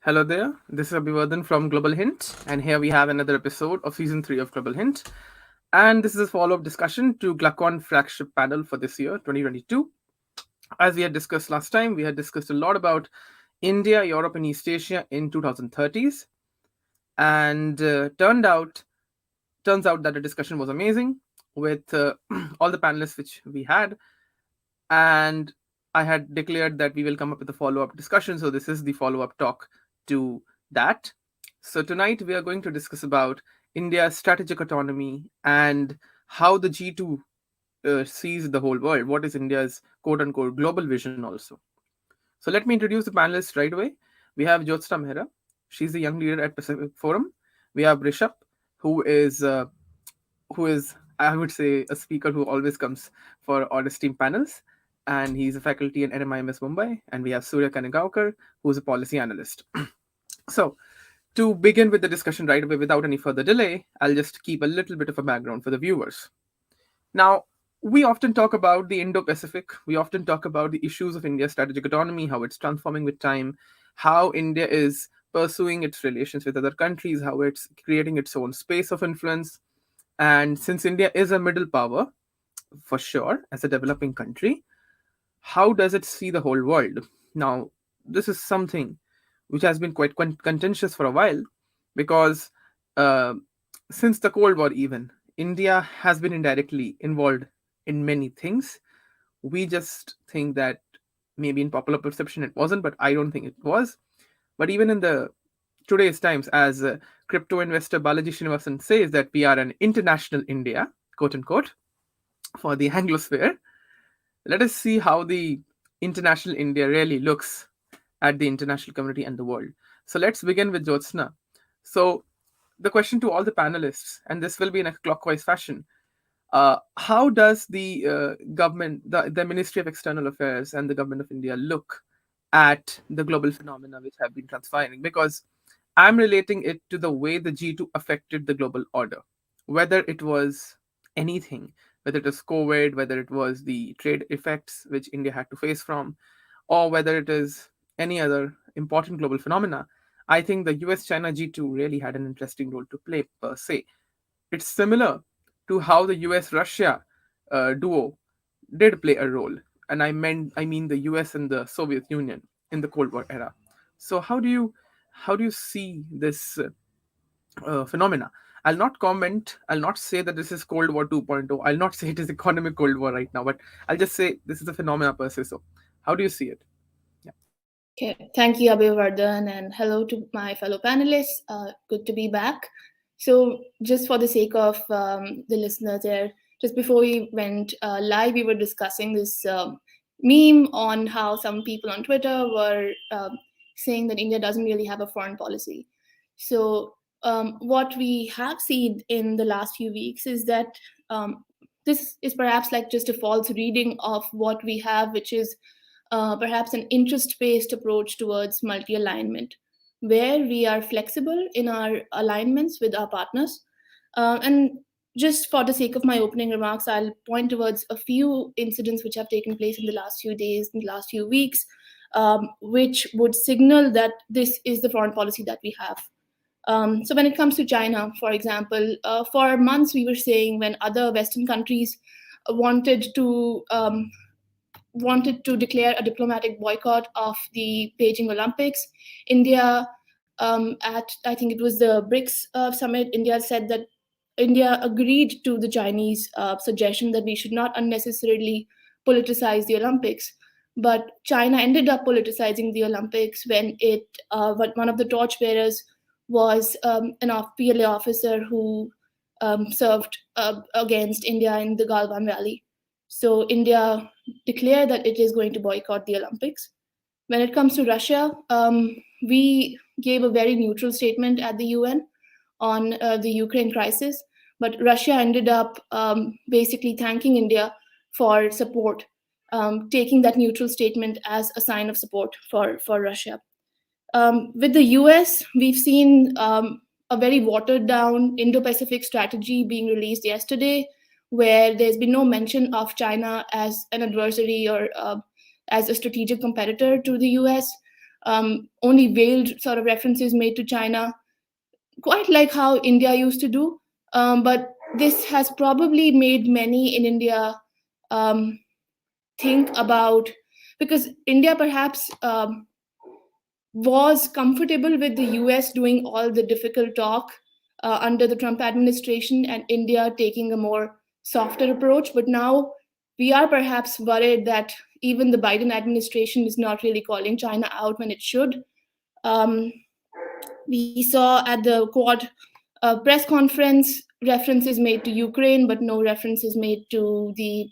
Hello there, this is Abhivardhan from Global Hint, and here we have another episode of Season 3 of Global Hint. And this is a follow up discussion to Glacon flagship panel for this year, 2022. As we had discussed last time, we had discussed a lot about India, Europe, and East Asia in 2030s, and turns out that the discussion was amazing with all the panelists which we had, and I had declared that we will come up with a follow up discussion. So this is the follow up talk to that. So tonight we are going to discuss about India's strategic autonomy and how the G2 sees the whole world. What is India's quote unquote global vision also? So let me introduce the panelists right away. We have Jyotsna Mehra. She's the young leader at Pacific Forum. We have Rishabh, who is uh, who is, I would say, a speaker who always comes for Audit Team panels, and he's a faculty in NMIMS Mumbai. And we have Surya Kanagaonkar, who's a policy analyst. So, to begin with the discussion right away without any further delay, I'll just keep a little bit of a background for the viewers. Now, we often talk about the Indo Pacific, we often talk about the issues of India's strategic autonomy, how it's transforming with time, how India is pursuing its relations with other countries, how it's creating its own space of influence. And since India is a middle power, for sure, as a developing country, how does it see the whole world? Now, this is something which has been quite contentious for a while because uh, since the Cold War, even, India has been indirectly involved in many things. We just think that maybe in popular perception it wasn't, but I don't think it was. But even in the today's times, as crypto investor Balaji Srinivasan says that we are an international India, quote unquote, for the Anglosphere, let us see how the international India really looks at the international community and the world. So let's begin with Jyotsna. So the question to all the panelists, and this will be in a clockwise fashion. How does the government, the Ministry of External Affairs and the government of India look at the global phenomena which have been transpiring? Because I'm relating it to the way the G2 affected the global order, whether it was anything, whether it was COVID, whether it was the trade effects which India had to face from, or whether it is any other important global phenomena. I think the US China G2 really had an interesting role to play, per se. It's similar to how the US Russia duo did play a role. And I mean the US and the Soviet Union in the Cold War era. So how do you see this phenomena? I'll not comment. I'll not say that this is Cold War 2.0. I'll not say it is economic Cold War right now, but I'll just say this is a phenomena per se. So, how do you see it? Yeah. Okay, thank you, Abhivardhan, and hello to my fellow panelists. Good to be back. So, just for the sake of the listeners there, just before we went live, we were discussing this meme on how some people on Twitter were saying that India doesn't really have a foreign policy. So, what we have seen in the last few weeks is that this is perhaps like just a false reading of what we have, which is perhaps an interest based approach towards multi alignment, where we are flexible in our alignments with our partners. And just for the sake of my opening remarks, I'll point towards a few incidents which have taken place in the last few days, in the last few weeks, which would signal that this is the foreign policy that we have. So, when it comes to China, for example, for months we were saying when other Western countries wanted to declare a diplomatic boycott of the Beijing Olympics. India, at I think it was the BRICS summit, India said that India agreed to the Chinese suggestion that we should not unnecessarily politicize the Olympics. But China ended up politicizing the Olympics when one of the torchbearers was an PLA officer who served against India in the Galwan Valley. So India declared that it is going to boycott the Olympics. When it comes to Russia, we gave a very neutral statement at the UN on the Ukraine crisis, but Russia ended up basically thanking India for support, taking that neutral statement as a sign of support for Russia. With the US, we've seen a very watered down Indo Pacific strategy being released yesterday, where there's been no mention of China as an adversary or as a strategic competitor to the US. only veiled sort of references made to China, quite like how India used to do. But this has probably made many in India um, think about, because India perhaps was comfortable with the US doing all the difficult talk under the Trump administration and India taking a more softer approach. But now we are perhaps worried that even the Biden administration is not really calling China out when it should. Um, we saw at the Quad press conference references made to Ukraine, but no references made to the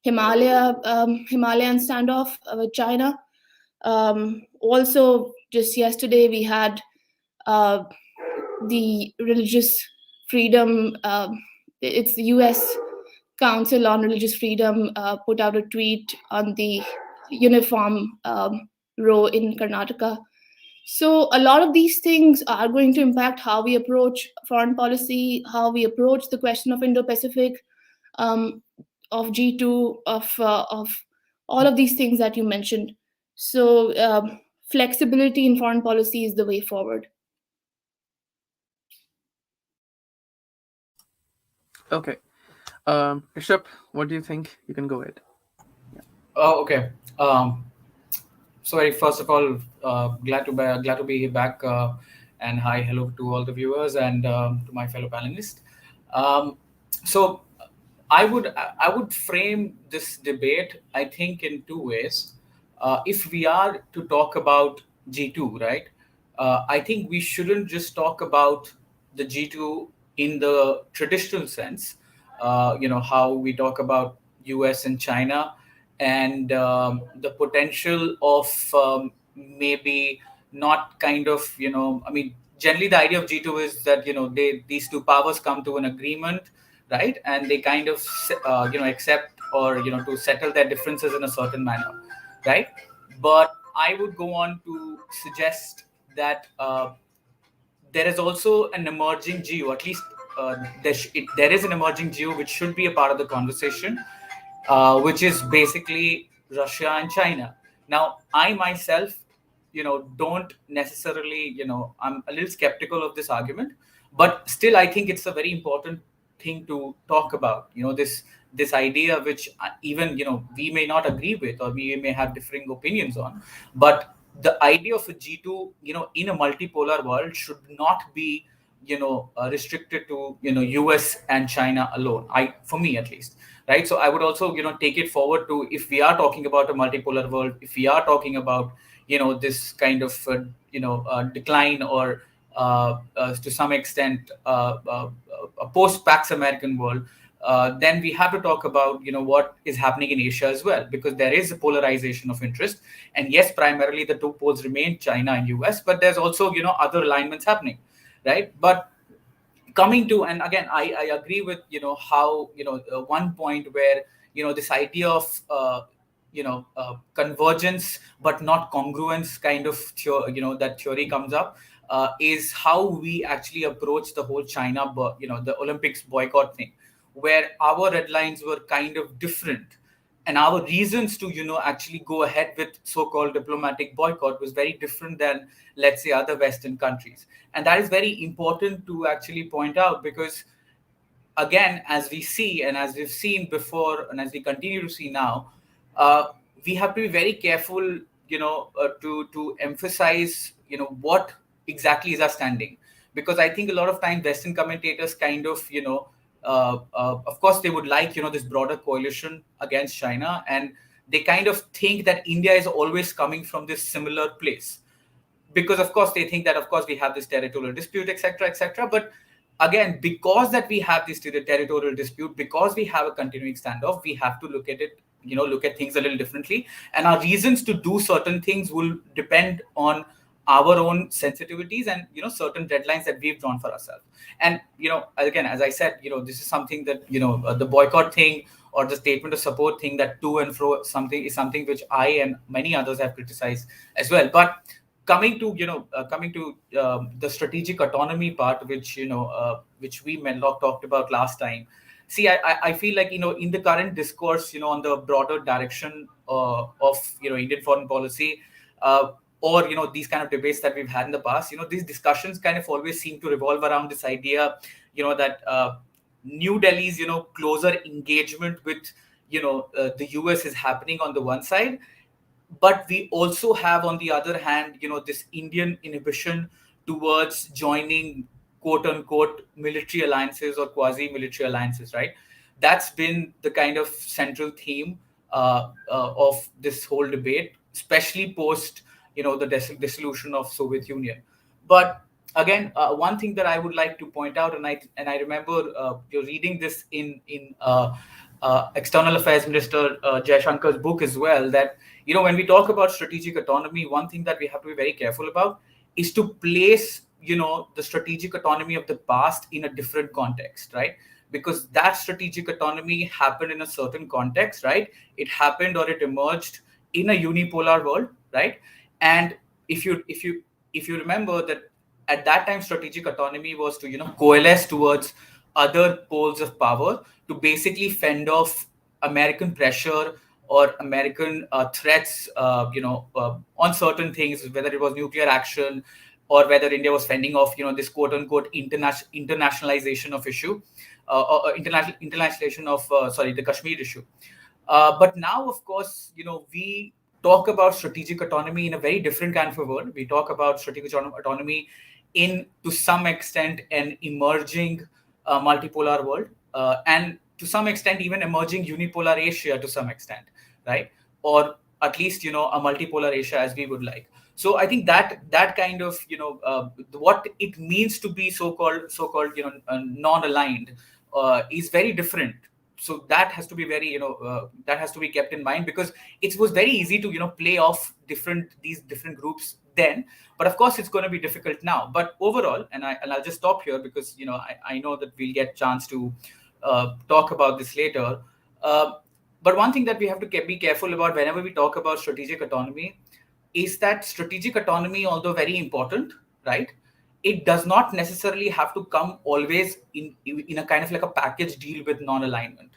Himalayan standoff with China. Also, just yesterday we had uh, the religious freedom. It's the U.S. Council on Religious Freedom put out a tweet on the uniform row in Karnataka. So a lot of these things are going to impact how we approach foreign policy, how we approach the question of Indo-Pacific, um, of G2, of all of these things that you mentioned. So flexibility in foreign policy is the way forward. Okay. Rishabh, what do you think? You can go ahead. Oh, okay. Sorry. First of all, glad to be back, and hi, hello to all the viewers and to my fellow panelists. Um, so, I would frame this debate, I think, in two ways. If we are to talk about G2, right? I think we shouldn't just talk about the G2 in the traditional sense. How we talk about US and China, and the potential of maybe not kind of, I mean, generally the idea of G2 is that, these two powers come to an agreement, right, and they kind of accept, or to settle their differences in a certain manner, right. But I would go on to suggest that there is also an emerging geo, at least there is an emerging geo which should be a part of the conversation, which is basically Russia and China. Now, I myself, don't necessarily, I'm a little skeptical of this argument, but still, I think it's a very important thing to talk about. This idea, which even we may not agree with, or we may have differing opinions on, but the idea of a G2, in a multipolar world, should not be restricted to US and China alone. For me at least, right? So I would also take it forward to, if we are talking about a multipolar world, if we are talking about this kind of decline, or to some extent a post Pax American world, then we have to talk about what is happening in Asia as well, because there is a polarization of interest. And yes, primarily the two poles remain China and US, but there's also other alignments happening, right? But coming to, and again, I agree with how one point where this idea of convergence but not congruence kind of that theory comes up, is how we actually approach the whole China, the Olympics boycott thing, where our red lines were kind of different, and our reasons to actually go ahead with so-called diplomatic boycott was very different than, let's say, other Western countries. And that is very important to actually point out, because again, as we see, and as we've seen before, and as we continue to see now, uh, we have to be very careful, to emphasize, what exactly is our standing. Because I think a lot of time Western commentators kind of, of course, they would like, this broader coalition against China, and they kind of think that India is always coming from this similar place, because of course they think that of course we have this territorial dispute, etc., etc. But again, because that we have this territorial dispute, because we have a continuing standoff, we have to look at it, look at things a little differently, and our reasons to do certain things will depend on our own sensitivities and certain deadlines that we've drawn for ourselves. And again, as I said, this is something that the boycott thing, or the statement of support thing, that to and fro something, is something which I and many others have criticized as well. But coming to the strategic autonomy part, which we Menlock talked about last time. See, I feel like in the current discourse, on the broader direction of Indian foreign policy, or these kind of debates that we've had in the past, these discussions kind of always seem to revolve around this idea, that New Delhi's closer engagement with the US is happening on the one side, but we also have on the other hand this Indian inhibition towards joining quote unquote military alliances or quasi military alliances, right? That's been the kind of central theme of this whole debate, especially post the dissolution of Soviet Union. But again, one thing that I would like to point out, and I remember you're reading this in External Affairs Minister Jaishankar's book as well, that when we talk about strategic autonomy, one thing that we have to be very careful about is to place the strategic autonomy of the past in a different context, right? Because that strategic autonomy happened in a certain context, right? It happened or it emerged in a unipolar world, right? And if you remember that at that time, strategic autonomy was to coalesce towards other poles of power to basically fend off American pressure or American threats, on certain things, whether it was nuclear action or whether India was fending off, this quote unquote internationalization of issue, internationalization of the Kashmir issue. But now, of course, we talk about strategic autonomy in a very different kind of a world. We talk about strategic autonomy in, to some extent, an emerging multipolar world, and to some extent, even emerging unipolar Asia to some extent, right? Or at least, a multipolar Asia as we would like. So I think that kind of, what it means to be so-called, non-aligned is very different. So that has to be very, that has to be kept in mind, because it was very easy to, play off these different groups then. But of course, it's going to be difficult now. But overall, and I'll just stop here because, I know that we'll get chance to talk about this later. But one thing that we have to be careful about whenever we talk about strategic autonomy is that strategic autonomy, although very important, right, it does not necessarily have to come always in a kind of like a package deal with non-alignment,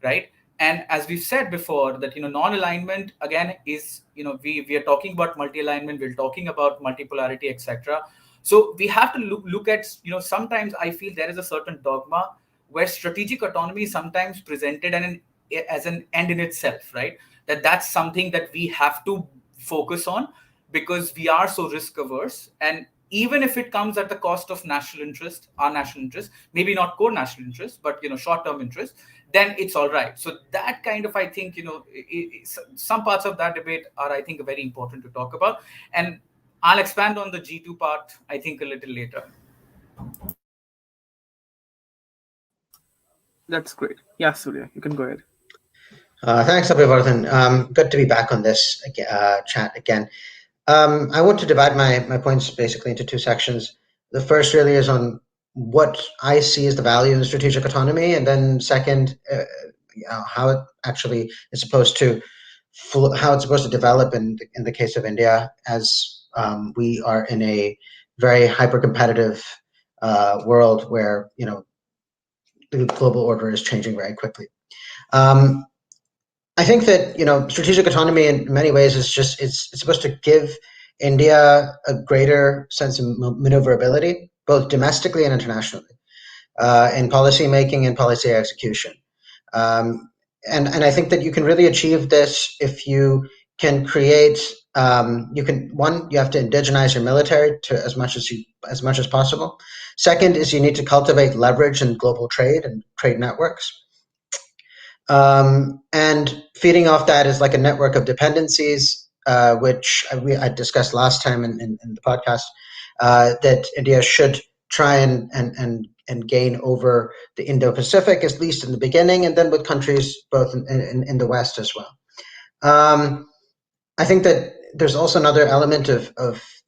right? And as we've said before, that non-alignment again is, we are talking about multi-alignment, we're talking about multipolarity, etc. So we have to look at, sometimes I feel there is a certain dogma where strategic autonomy is sometimes presented as an end in itself, right? That's something that we have to focus on because we are so risk averse, and even if it comes at the cost of national interest, our national interest, maybe not core national interest, but short-term interest, then it's all right. So that kind of, I think, some parts of that debate are, I think, very important to talk about, and I'll expand on the G2 part, I think, a little later. That's great. Yeah, Surya, you can go ahead. Thanks, Abhivardhan. Good to be back on this chat again. I want to divide my points basically into two sections. The first really is on what I see as the value in strategic autonomy, and then second, how it actually is supposed to develop in the case of India, as we are in a very hyper-competitive world where the global order is changing very quickly. I think that strategic autonomy in many ways is just it's supposed to give India a greater sense of maneuverability, both domestically and internationally, in policy making and policy execution. And I think that you can really achieve this if you can create. You have to indigenize your military to as much as possible. Second is you need to cultivate leverage in global trade and trade networks. And feeding off that is like a network of dependencies, which I discussed last time in the podcast, that India should try and gain over the Indo-Pacific, at least in the beginning, and then with countries both in the West as well. I think that there's also another element of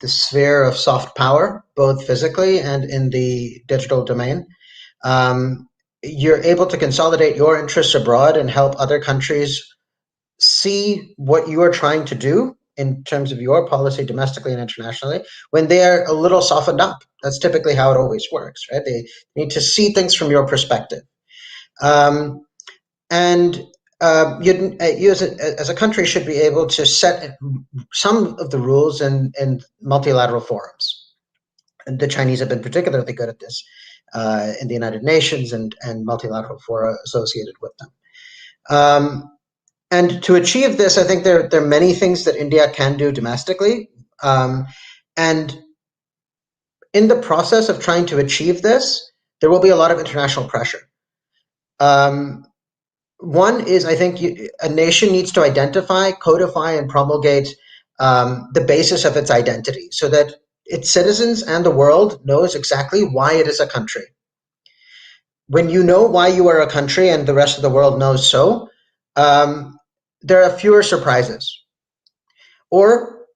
the sphere of soft power, both physically and in the digital domain. You're able to consolidate your interests abroad and help other countries see what you are trying to do in terms of your policy domestically and internationally when they're a little softened up. That's typically how it always works, right? They need to see things from your perspective. And you as a country should be able to set some of the rules in multilateral forums. And the Chinese have been particularly good at this in the United Nations and multilateral fora associated with them. And to achieve this, I think there are many things that India can do domestically. And in the process of trying to achieve this, there will be a lot of international pressure. One is, I think a nation needs to identify, codify, and promulgate the basis of its identity so that its citizens and the world knows exactly why it is a country. When you know why you are a country and the rest of the world knows so, there are fewer surprises. Or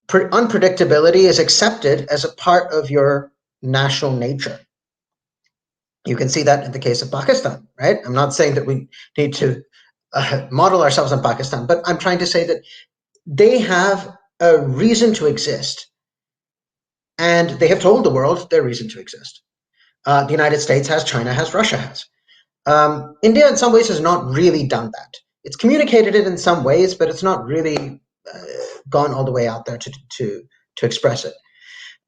unpredictability is accepted as a part of your national nature. You can see that in the case of Pakistan, right? I'm not saying that we need to model ourselves on Pakistan, but I'm trying to say that they have a reason to exist. And they have told the world their reason to exist. The United States has, China has, Russia has. India in some ways has not really done that. It's communicated it in some ways, but it's not really gone all the way out there to express it.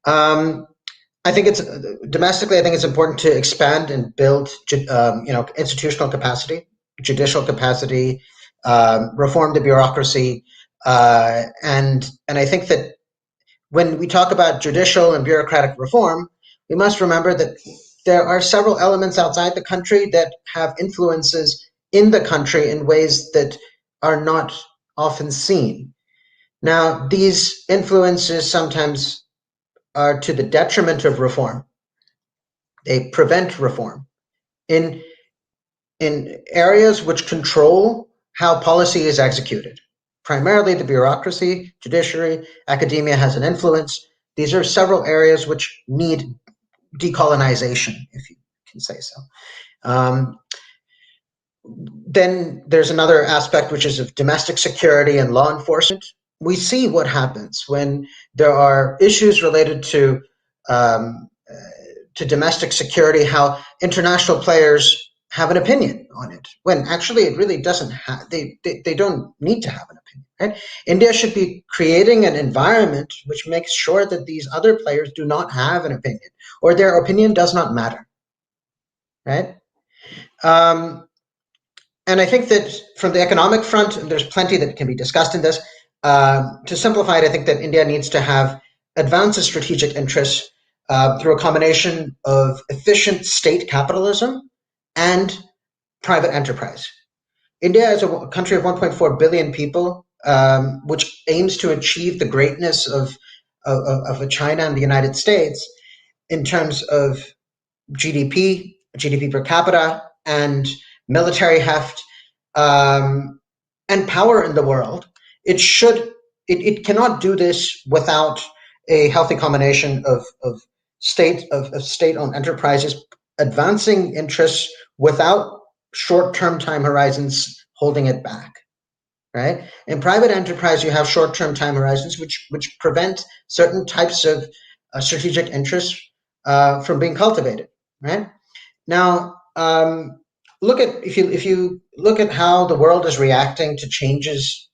I think it's domestically. I think it's important to expand and build, institutional capacity, judicial capacity, reform the bureaucracy, and I think that when we talk about judicial and bureaucratic reform, we must remember that there are several elements outside the country that have influences in the country in ways that are not often seen. Now, these influences sometimes are to the detriment of reform. They prevent reform in areas which control how policy is executed. Primarily the bureaucracy, judiciary, academia has an influence. These are several areas which need decolonization, if you can say so. Then there's another aspect which is of domestic security and law enforcement. We see what happens when there are issues related to domestic security, how international players have an opinion on it, when actually it really doesn't have, they don't need to have an opinion, right? India should be creating an environment which makes sure that these other players do not have an opinion, or their opinion does not matter, right? And I think that from the economic front, and there's plenty that can be discussed in this, to simplify it, I think that India needs to have advance its strategic interests through a combination of efficient state capitalism and private enterprise. India is a country of 1.4 billion people, which aims to achieve the greatness of China and the United States in terms of GDP per capita, and military heft, and power in the world. It cannot do this without a healthy combination of state-owned enterprises advancing interests without short-term time horizons holding it back, right? In private enterprise, you have short-term time horizons which prevent certain types of strategic interests from being cultivated, right? Now, if you look at how the world is reacting to changes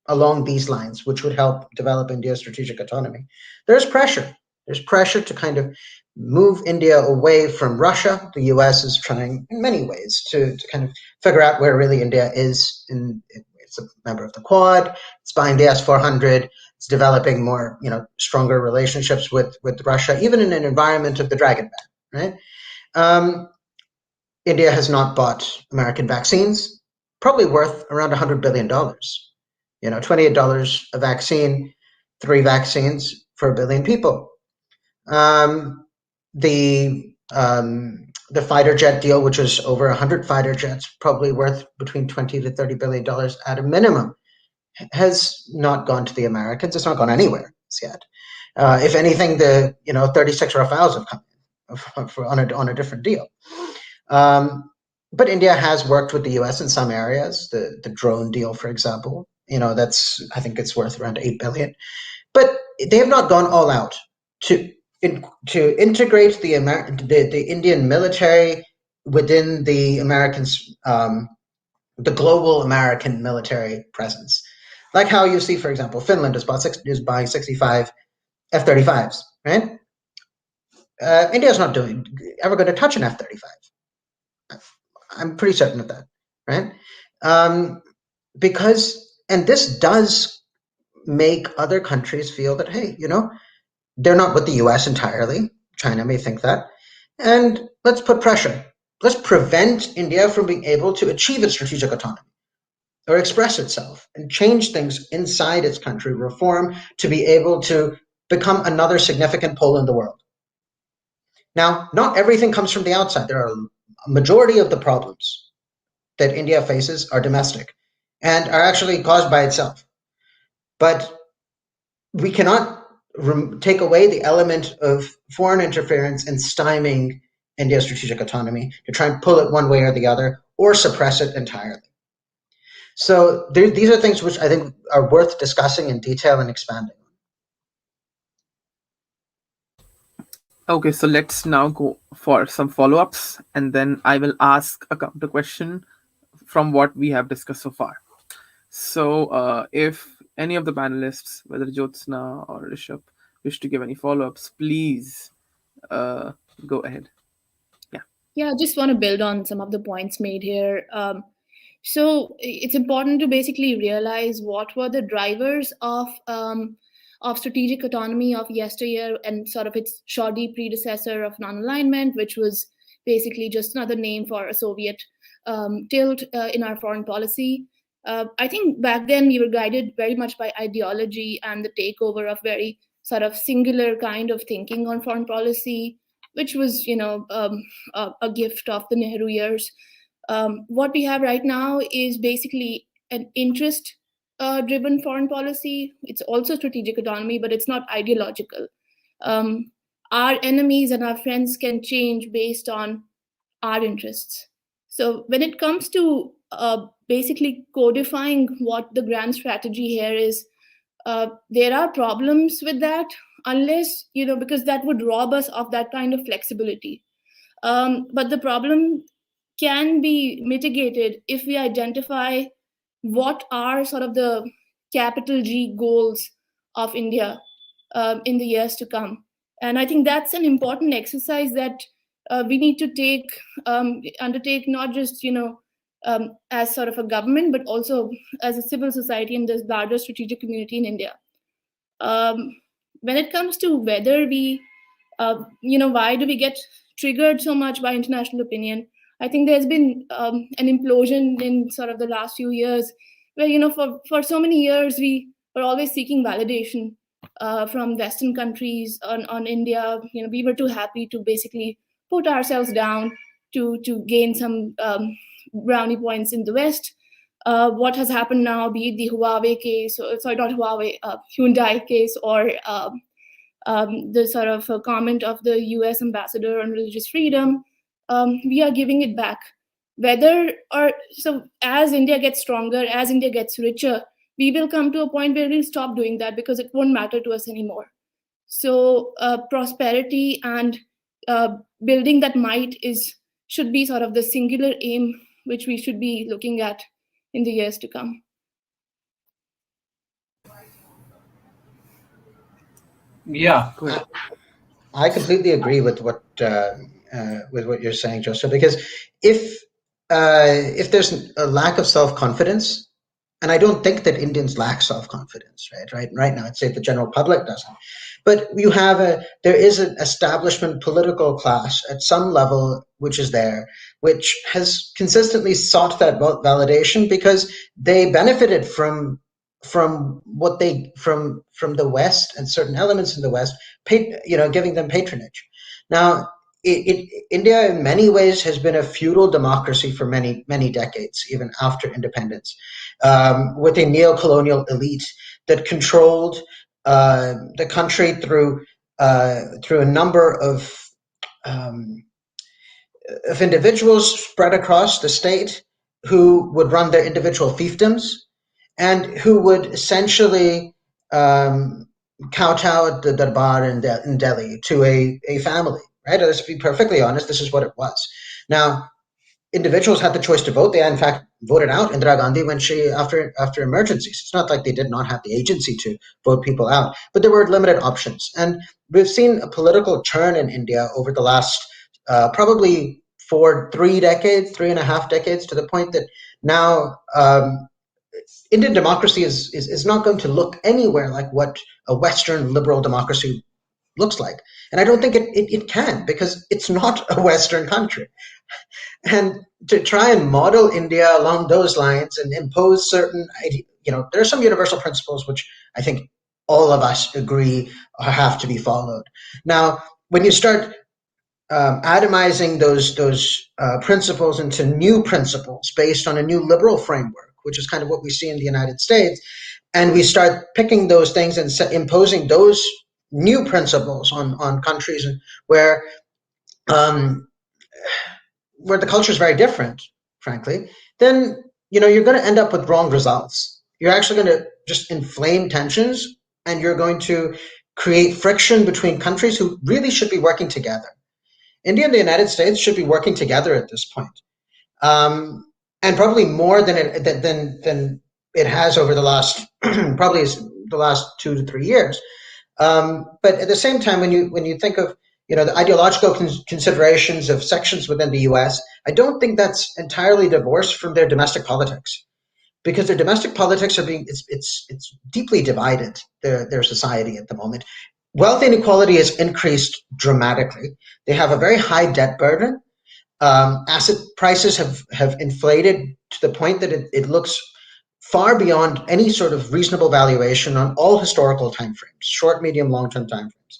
along these lines, which would help develop India's strategic autonomy, there's pressure. There's pressure to kind of move India away from Russia. The US is trying in many ways to kind of figure out where really India is. It's a member of the Quad. It's buying the S-400. It's developing more, stronger relationships with Russia, even in an environment of the Dragon Ban, right? India has not bought American vaccines, probably worth around $100 billion. $28 a vaccine, 3 vaccines for 1 billion people. The fighter jet deal, which was over 100 fighter jets, probably worth between $20 to $30 billion at a minimum, has not gone to the Americans. It's not gone anywhere yet. If anything, the 36 Rafales have come on a different deal. But India has worked with the US in some areas. The drone deal, for example, I think it's worth around $8 billion. But they have not gone all out to integrate the Indian military within the Americans' the global American military presence. Like how you see, for example, Finland is buying 65 F-35s, right? India's not ever going to touch an F-35. I'm pretty certain of that, right? And this does make other countries feel that, hey, they're not with the US entirely. China may think that. And let's put pressure. Let's prevent India from being able to achieve its strategic autonomy or express itself and change things inside its country, reform to be able to become another significant pole in the world. Now, not everything comes from the outside. There are a majority of the problems that India faces are domestic and are actually caused by itself. But we cannot take away the element of foreign interference and stymieing India's strategic autonomy to try and pull it one way or the other or suppress it entirely. So these are things which I think are worth discussing in detail and expanding. Okay, so let's now go for some follow-ups, and then I will ask a counter question from what we have discussed so far. So if any of the panelists, whether Jyotsna or Rishabh, wish to give any follow-ups, please go ahead. Yeah, I just want to build on some of the points made here. So it's important to basically realize what were the drivers of strategic autonomy of yesteryear and sort of its shoddy predecessor of non-alignment, which was basically just another name for a Soviet tilt in our foreign policy. I think back then we were guided very much by ideology and the takeover of very sort of singular kind of thinking on foreign policy, which was, a gift of the Nehru years. What we have right now is basically an interest-driven foreign policy. It's also strategic autonomy, but it's not ideological. Our enemies and our friends can change based on our interests. So when it comes to basically codifying what the grand strategy here is, there are problems with that, unless, because that would rob us of that kind of flexibility. But the problem can be mitigated if we identify what are sort of the capital G goals of India in the years to come. And I think that's an important exercise that we need to undertake, not just, as sort of a government, but also as a civil society and this larger strategic community in India. When it comes to whether we, why do we get triggered so much by international opinion? I think there's been an implosion in sort of the last few years where, for so many years, we were always seeking validation from Western countries on India. We were too happy to basically put ourselves down to gain some brownie points in the West. What has happened now, be it the Huawei case, Hyundai case, or the sort of comment of the US ambassador on religious freedom, we are giving it back. So as India gets stronger, as India gets richer, we will come to a point where we'll stop doing that because it won't matter to us anymore. So prosperity and building that might should be sort of the singular aim which we should be looking at in the years to come. Yeah. Good. I completely agree with what you're saying, Joseph, because if there's a lack of self-confidence, and I don't think that Indians lack self-confidence, right now, I'd say the general public doesn't, but there is an establishment political class at some level which is there, which has consistently sought that validation because they benefited from the West and certain elements in the West, giving them patronage. Now, India in many ways has been a feudal democracy for many, many decades, even after independence, with a neo-colonial elite that controlled the country through a number of individuals spread across the state who would run their individual fiefdoms and who would essentially kowtow at the darbar in Delhi to a family, right? Let's be perfectly honest, this is what it was. Now, individuals had the choice to vote. They in fact voted out Indira Gandhi when she after emergencies. It's not like they did not have the agency to vote people out, but there were limited options. And we've seen a political turn in India over the last probably for 3.5 decades, to the point that now Indian democracy is not going to look anywhere like what a Western liberal democracy looks like. And I don't think it can, because it's not a Western country. And to try and model India along those lines and impose certain, there are some universal principles which I think all of us agree have to be followed. Now, when you start atomizing those principles into new principles based on a new liberal framework, which is kind of what we see in the United States, and we start picking those things and imposing those new principles on countries where the culture is very different, frankly, then you're going to end up with wrong results. You're actually going to just inflame tensions, and you're going to create friction between countries who really should be working together. India and the United States should be working together at this point, and probably more than it has over the last probably the last 2 to 3 years. But at the same time, when you think of the ideological considerations of sections within the U.S., I don't think that's entirely divorced from their domestic politics, because their domestic politics are it's deeply divided, their society at the moment. Wealth inequality has increased dramatically. They have a very high debt burden. Asset prices have inflated to the point that it looks far beyond any sort of reasonable valuation on all historical timeframes, short, medium, long-term timeframes.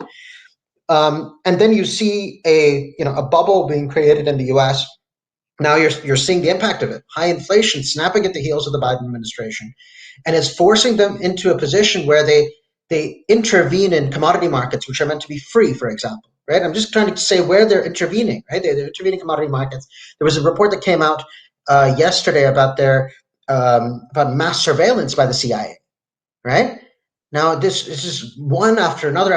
And then you see a bubble being created in the U.S. Now you're seeing the impact of it. High inflation snapping at the heels of the Biden administration, and it's forcing them into a position where they intervene in commodity markets, which are meant to be free, for example. Right? I'm just trying to say where they're intervening. Right? They're intervening in commodity markets. There was a report that came out yesterday about about mass surveillance by the CIA. Right? Now, this is one after another,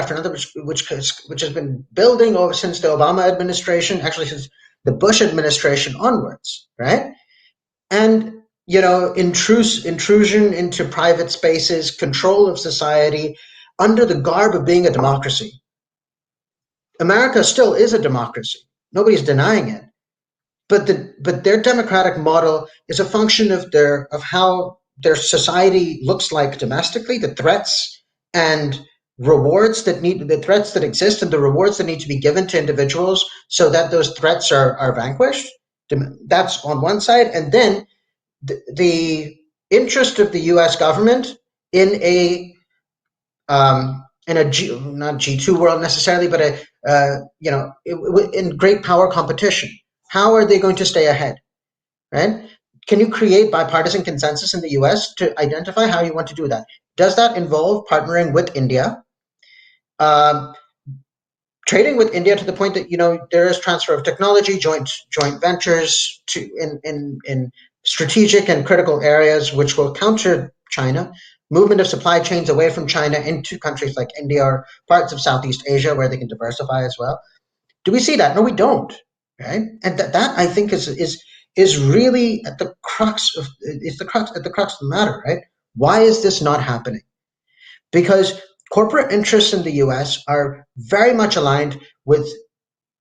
which has been building over since the Obama administration, actually since the Bush administration onwards, right? And intrusion into private spaces, control of society, under the garb of being a democracy. America still is a democracy. Nobody's denying it, but their democratic model is a function of how their society looks like domestically, the threats and rewards the threats that exist and the rewards that need to be given to individuals so that those threats are vanquished. That's on one side. And then the interest of the U.S. government in not G2 world necessarily, but in great power competition. How are they going to stay ahead, right? Can you create bipartisan consensus in the U.S. to identify how you want to do that? Does that involve partnering with India, trading with India to the point that there is transfer of technology, joint ventures in strategic and critical areas, which will counter China, movement of supply chains away from China into countries like India or parts of Southeast Asia where they can diversify as well. Do we see that? No, we don't. Right, and that I think is really at the crux of the matter. Right? Why is this not happening? Because corporate interests in the U.S. are very much aligned with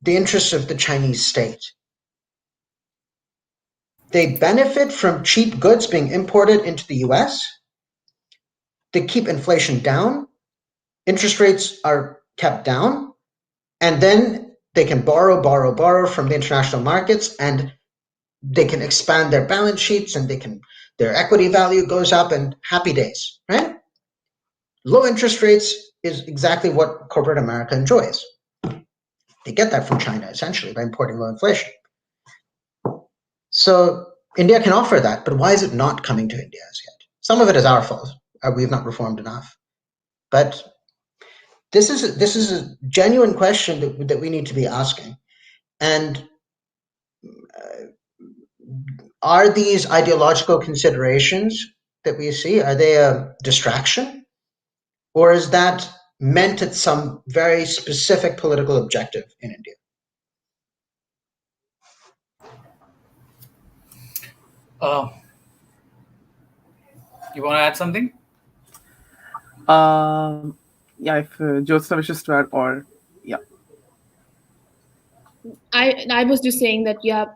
the interests of the Chinese state. They benefit from cheap goods being imported into the U.S. They keep inflation down. Interest rates are kept down. And then they can borrow from the international markets, and they can expand their balance sheets, and their equity value goes up, and happy days, right? Low interest rates is exactly what corporate America enjoys. They get that from China, essentially, by importing low inflation. So India can offer that, but why is it not coming to India as yet? Some of it is our fault. We've not reformed enough. But this is a genuine question that we need to be asking. And are these ideological considerations that we see, are they a distraction? Or is that meant at some very specific political objective in India? Uh, you want to add something? Yeah, if Jyotsna wishes to add, or yeah. I was just saying that yeah,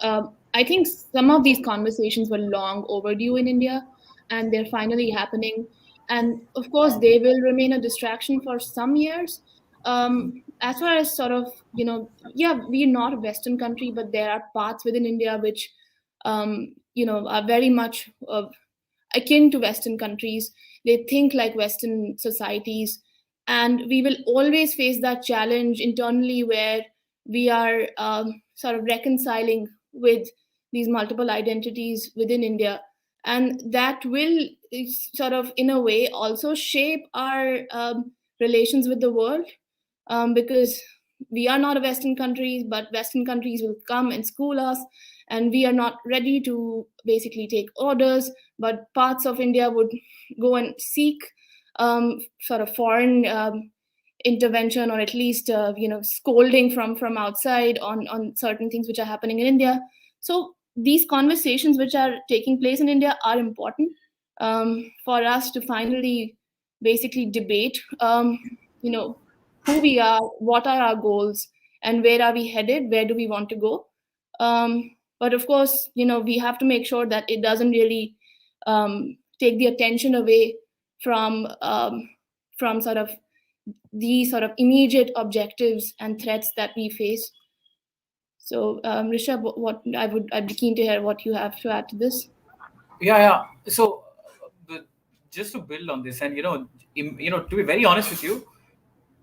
I think some of these conversations were long overdue in India, and they're finally happening. And of course, they will remain a distraction for some years. As far as sort of yeah, we're not a Western country, but there are parts within India which are very much akin to Western countries. They think like Western societies. And we will always face that challenge internally where we are sort of reconciling with these multiple identities within India. And that will sort of, in a way, also shape our relations with the world, because we are not a Western country, but Western countries will come and school us, and we are not ready to basically take orders. But parts of India would go and seek sort of foreign intervention, or at least scolding from outside on certain things which are happening in India. So these conversations which are taking place in India are important for us to finally basically debate. You know who we are, what are our goals, and where are we headed, where do we want to go. But of course, we have to make sure that it doesn't really take the attention away from sort of the sort of immediate objectives and threats that we face. So, Rishabh, I'd be keen to hear what you have to add to this. Yeah. So, just to build on this, and to be very honest with you,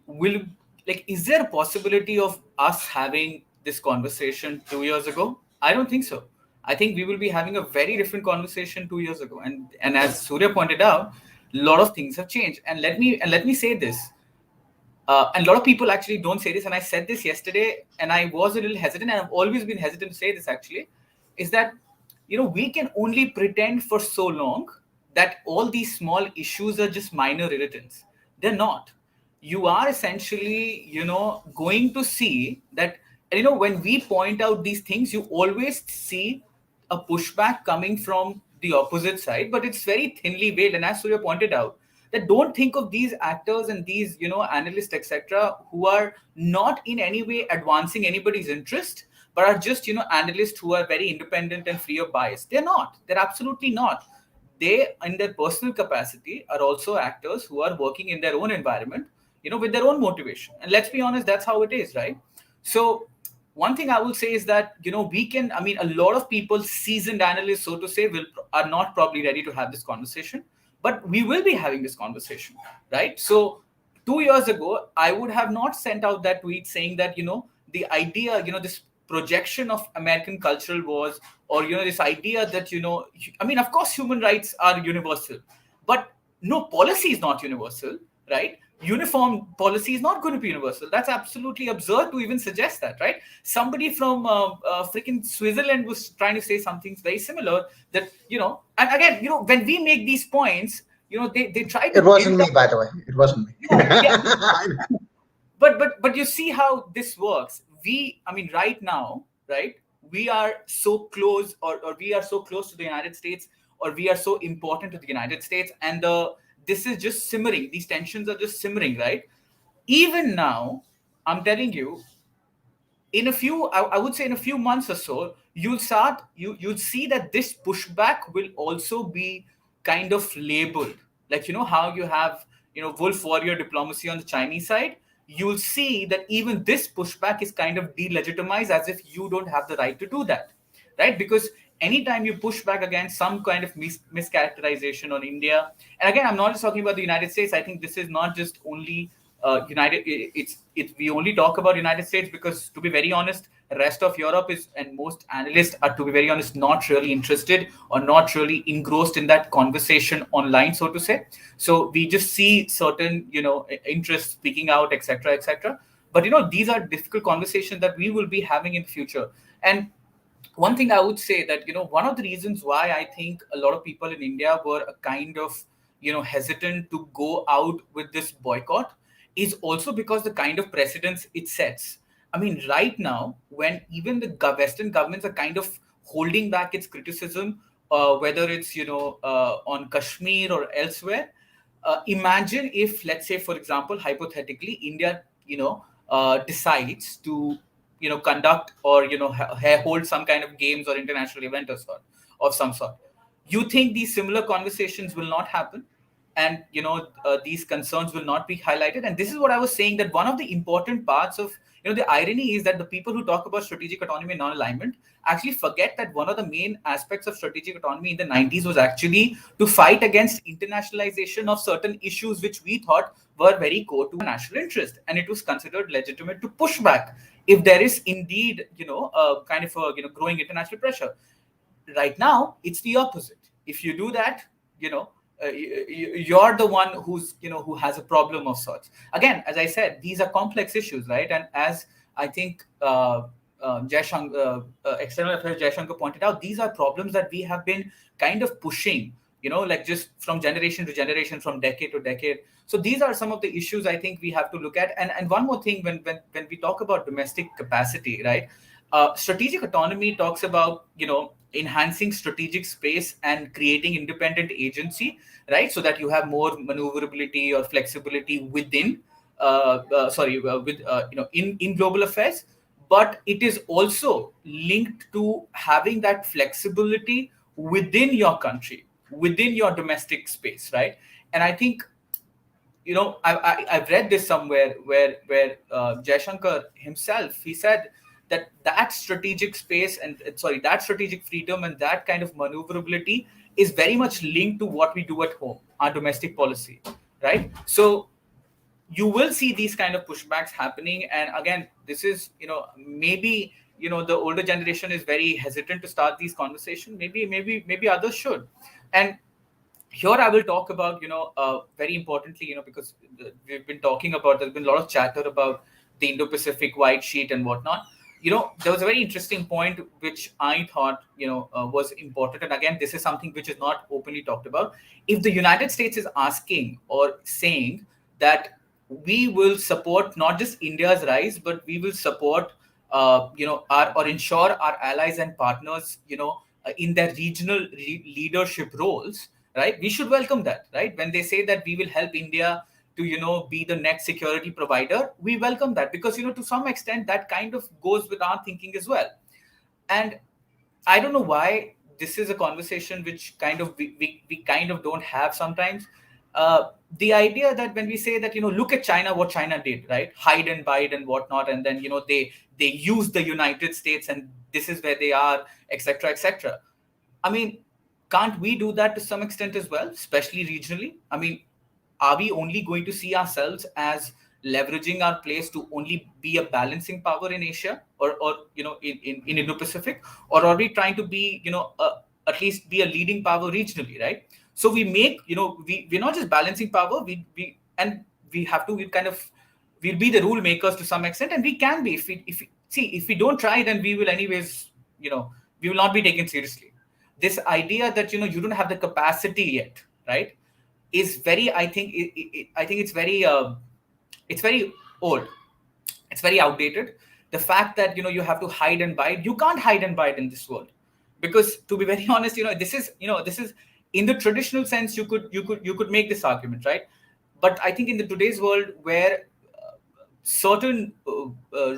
will is there a possibility of us having this conversation 2 years ago? I don't think so. I think we will be having a very different conversation 2 years ago. And as Surya pointed out, a lot of things have changed. And let me say this. And a lot of people actually don't say this, and I said this yesterday, and I was a little hesitant, and I've always been hesitant to say this actually, is that we can only pretend for so long that all these small issues are just minor irritants. They're not. You are essentially going to see that, and when we point out these things, you always see a pushback coming from the opposite side, but it's very thinly veiled. And as Surya pointed out, that don't think of these actors and these analysts, etc., who are not in any way advancing anybody's interest, but are just analysts who are very independent and free of bias. They're absolutely not. They, in their personal capacity, are also actors who are working in their own environment, with their own motivation. And let's be honest, that's how it is, right? So one thing I will say is that a lot of people, seasoned analysts, so to say, are not probably ready to have this conversation, but we will be having this conversation, right? So 2 years ago, I would have not sent out that tweet saying that the idea, this projection of American cultural wars, or this idea that of course human rights are universal, but no policy is not universal, right? Uniform policy is not going to be universal. That's absolutely absurd to even suggest that, right? Somebody from freaking Switzerland was trying to say something very similar, that and again, when we make these points, they try to It wasn't build me, up. by the way. It wasn't me. Yeah. But you see how this works. Right now, right, we are so close, or we are so close to the United States, or we are so important to the United States, and this is just simmering. These tensions are just simmering, right? Even now, I'm telling you, in a few, I would say in a few months or so, you'll see that this pushback will also be kind of labeled, like how you have wolf warrior diplomacy on the Chinese side. You'll see that even this pushback is kind of delegitimized, as if you don't have the right to do that, right? Because anytime you push back against some kind of mischaracterization on India, and again, I'm not just talking about the United States. I think this is not just only we only talk about United States because, to be very honest, the rest of Europe is, and most analysts are, to be very honest, not really interested or not really engrossed in that conversation online, so to say. So we just see certain interests speaking out, etc., etc. But these are difficult conversations that we will be having in the future. And one thing I would say, that one of the reasons why I think a lot of people in India were a kind of hesitant to go out with this boycott is also because the kind of precedence it sets. Right now, when even the Western governments are kind of holding back its criticism whether it's on Kashmir or elsewhere. Imagine if, let's say, for example, hypothetically, India decides to conduct or hold some kind of games or international event of some sort. You think these similar conversations will not happen, and these concerns will not be highlighted? And this is what I was saying, that one of the important parts of the irony is that the people who talk about strategic autonomy and non-alignment actually forget that one of the main aspects of strategic autonomy in the 90s was actually to fight against internationalization of certain issues which we thought were very core to national interest, and it was considered legitimate to push back if there is indeed a kind of a growing international pressure. Right now it's the opposite. If you do that, you're the one who has a problem of sorts. Again, as I said, these are complex issues, right? And as I think External Affairs Jaishankar pointed out, these are problems that we have been kind of pushing, like just from generation to generation, from decade to decade. So these are some of the issues I think we have to look at. And one more thing, when we talk about domestic capacity, right? Strategic autonomy talks about enhancing strategic space and creating independent agency, right? So that you have more maneuverability or flexibility within in global affairs. But it is also linked to having that flexibility within your country, within your domestic space, right? And I think I've read this somewhere where Jaishankar himself, he said that strategic space and that strategic freedom and that kind of maneuverability is very much linked to what we do at home, our domestic policy, right? So you will see these kind of pushbacks happening. And again, this is maybe the older generation is very hesitant to start these conversations. Maybe others should. And here I will talk about very importantly, because we've been talking about, there's been a lot of chatter about the Indo-Pacific white sheet and whatnot. There was a very interesting point which I thought was important, and again, this is something which is not openly talked about. If the United States is asking or saying that we will support not just India's rise, but we will support or ensure our allies and partners in their regional leadership roles, right? We should welcome that, right? When they say that we will help India to be the next security provider, we welcome that, because to some extent that kind of goes with our thinking as well. And I don't know why this is a conversation which kind of we kind of don't have sometimes. The idea that when we say that look at China, what China did, right? Hide and bide and whatnot, and then they use the United States and this is where they are, etc., etc. I mean, can't we do that to some extent as well, especially regionally? I mean, are we only going to see ourselves as leveraging our place to only be a balancing power in Asia or in Indo-Pacific, or are we trying to be at least be a leading power regionally, right? So we make we're not just balancing power, we have to we'll be the rule makers to some extent, and we can be if we don't try, then we will anyways we will not be taken seriously. This idea that you don't have the capacity yet, right, is very, I think it's very old. It's very outdated. The fact that you have to hide and bide, you can't hide and bide in this world, because to be very honest, this is in the traditional sense you could make this argument, right? But I think in the today's world where certain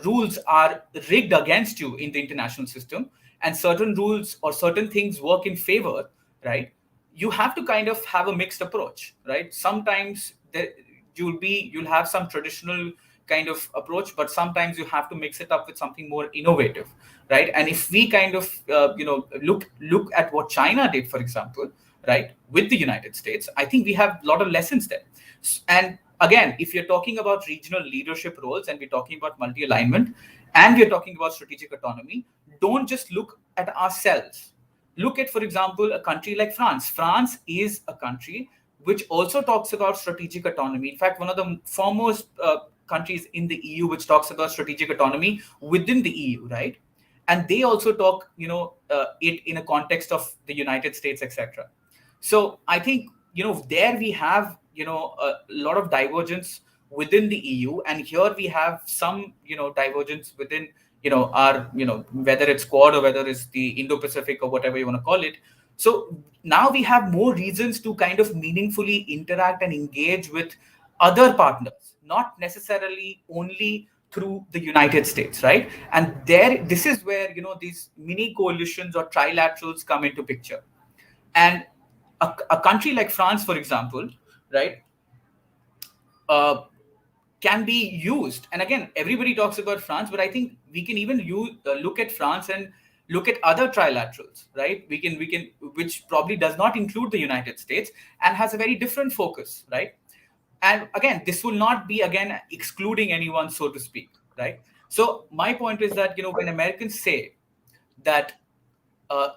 rules are rigged against you in the international system, and certain rules or certain things work in favor, right? You have to kind of have a mixed approach, right? Sometimes you'll have some traditional kind of approach, but sometimes you have to mix it up with something more innovative, right? And if we kind of look at what China did, for example, right, with the United States, I think we have a lot of lessons there. And again, if you're talking about regional leadership roles and we're talking about multi-alignment and we're talking about strategic autonomy, don't just look at ourselves. Look at, for example, a country like France. France is a country which also talks about strategic autonomy. In fact, one of the foremost countries in the EU which talks about strategic autonomy within the EU, right? And they also talk, it in a context of the United States, etc. So I think, there we have, a lot of divergence within the EU, and here we have some, divergence within, our, whether it's Quad or whether it's the Indo-Pacific or whatever you want to call it. So now we have more reasons to kind of meaningfully interact and engage with other partners, not necessarily only through the United States, right? And this is where these mini coalitions or trilaterals come into picture. And a country like France, for example, right, uh, can be used. And again, everybody talks about France, but I think we can even look at France and look at other trilaterals, right? We can, which probably does not include the United States and has a very different focus, right? And again, this will not be again excluding anyone, so to speak, right? So my point is that when Americans say that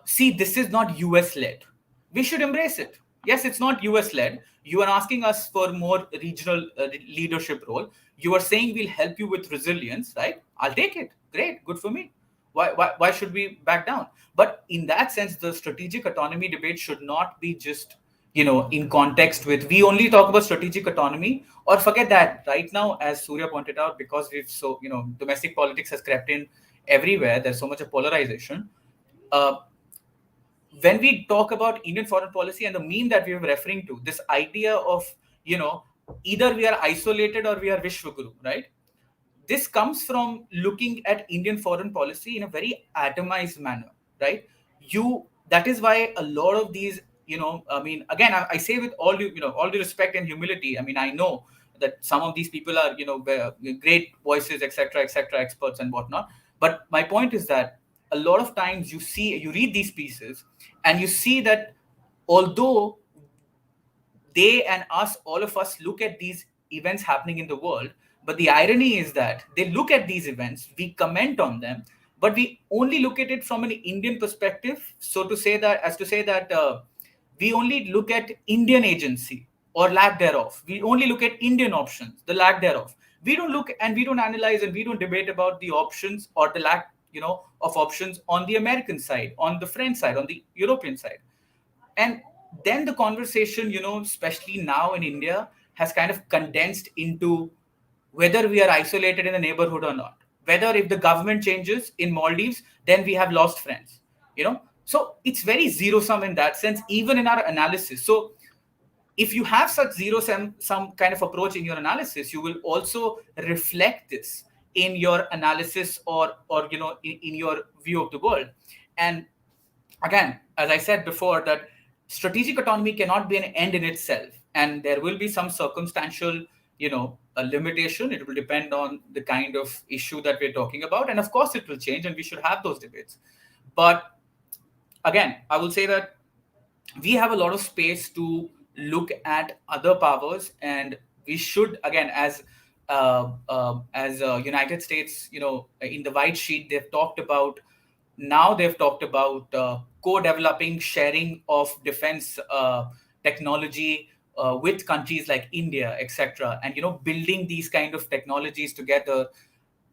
see, this is not US led, we should embrace it. Yes, it's not US led. You are asking us for more regional leadership role. You are saying we'll help you with resilience, right? I'll take it. Great, good for me. Why should we back down? But in that sense, the strategic autonomy debate should not be just in context with we only talk about strategic autonomy, or forget that right now, as Surya pointed out, because we've so domestic politics has crept in everywhere. There's so much of polarization. uh, when we talk about Indian foreign policy and the meme that we were referring to, this idea of, either we are isolated or we are Vishwaguru, right? This comes from looking at Indian foreign policy in a very atomized manner, right? That is why a lot of these, I mean, again, I say with all all due respect and humility. I mean, I know that some of these people are, great voices, etc., experts and whatnot. But my point is that a lot of times you read these pieces and you see that although they and us, all of us, look at these events happening in the world. But the irony is that they look at these events, we comment on them, but we only look at it from an Indian perspective. So to say that, we only look at Indian agency or lack thereof. We only look at Indian options, the lack thereof. We don't look and we don't analyze and we don't debate about the options or the lack, of options on the American side, on the French side, on the European side. And then the conversation, especially now in India, has kind of condensed into whether we are isolated in the neighborhood or not. Whether if the government changes in Maldives, then we have lost friends. So it's very zero sum in that sense, even in our analysis. So if you have such zero sum some kind of approach in your analysis, you will also reflect this in your analysis or in your view of the world. And again, as I said before, that strategic autonomy cannot be an end in itself, and there will be some circumstantial, a limitation. It will depend on the kind of issue that we're talking about, and of course, it will change, and we should have those debates. But again, I will say that we have a lot of space to look at other powers, and we should again, as United States, in the white sheet, they've talked about co-developing sharing of defense technology with countries like India, etc., and building these kind of technologies together.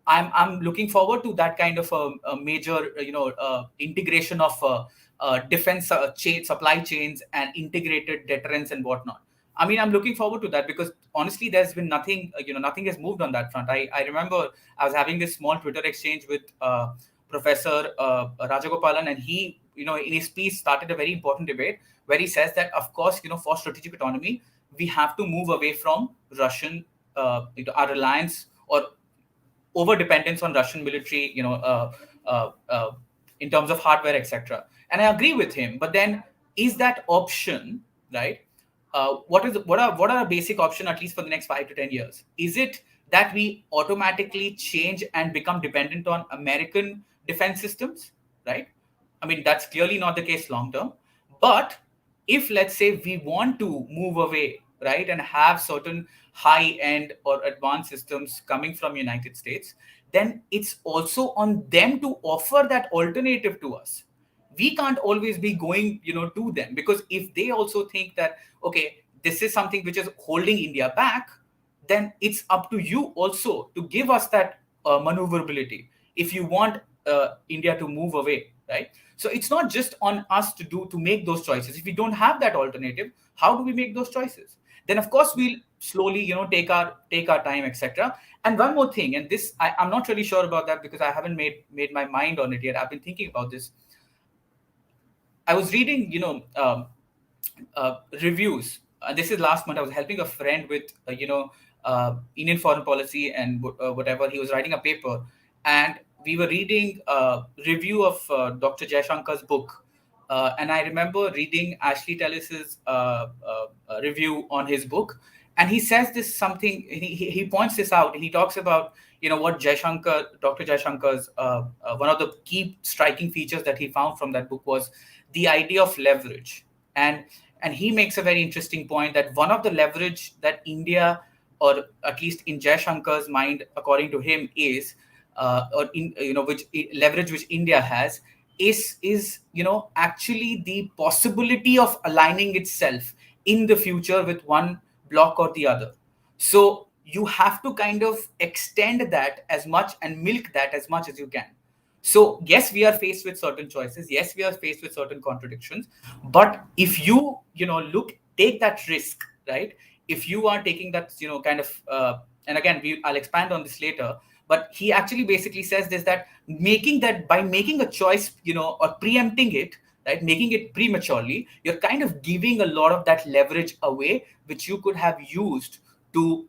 I'm looking forward to that kind of a major integration of defense supply chains and integrated deterrence and whatnot. I mean, I'm looking forward to that because honestly, there's been nothing, nothing has moved on that front. I remember I was having this small Twitter exchange with Professor Rajagopalan, and he, in his piece, started a very important debate where he says that, of course, for strategic autonomy, we have to move away from Russian, our reliance or over dependence on Russian military, in terms of hardware, etc. And I agree with him. But then, is that option right? What are a basic option at least for the next 5 to 10 years? Is it that we automatically change and become dependent on American defense systems, right? I mean, that's clearly not the case long term. But if, let's say, we want to move away, right, and have certain high end or advanced systems coming from United States, then it's also on them to offer that alternative to us. We can't always be going to them, because if they also think that, okay, this is something which is holding India back, then it's up to you also to give us that maneuverability if you want India to move away, right? So it's not just on us to make those choices. If we don't have that alternative, how do we make those choices? Then of course we'll slowly take our time, etc. And one more thing, and this I'm not really sure about that because I haven't made my mind on it yet. I've been thinking about this. I was reading, reviews. This is last month. I was helping a friend with, Indian foreign policy and whatever. He was writing a paper, and we were reading a review of Dr. Jayashankar's book. And I remember reading Ashley Tellis's review on his book, and he says this something. He points this out. He talks about what Dr. Jayashankar's one of the key striking features that he found from that book was the idea of leverage. And he makes a very interesting point that one of the leverage that India, or at least in Jayashankar's mind, according to him, is or in which leverage which India has is actually the possibility of aligning itself in the future with one block or the other. So you have to kind of extend that as much and milk that as much as you can. So yes, we are faced with certain choices. Yes, we are faced with certain contradictions. But if take that risk, right? If you are taking that, kind of, and again, I'll expand on this later. But he actually basically says this, that by making a choice, or preempting it, right, making it prematurely, you're kind of giving a lot of that leverage away, which you could have used to,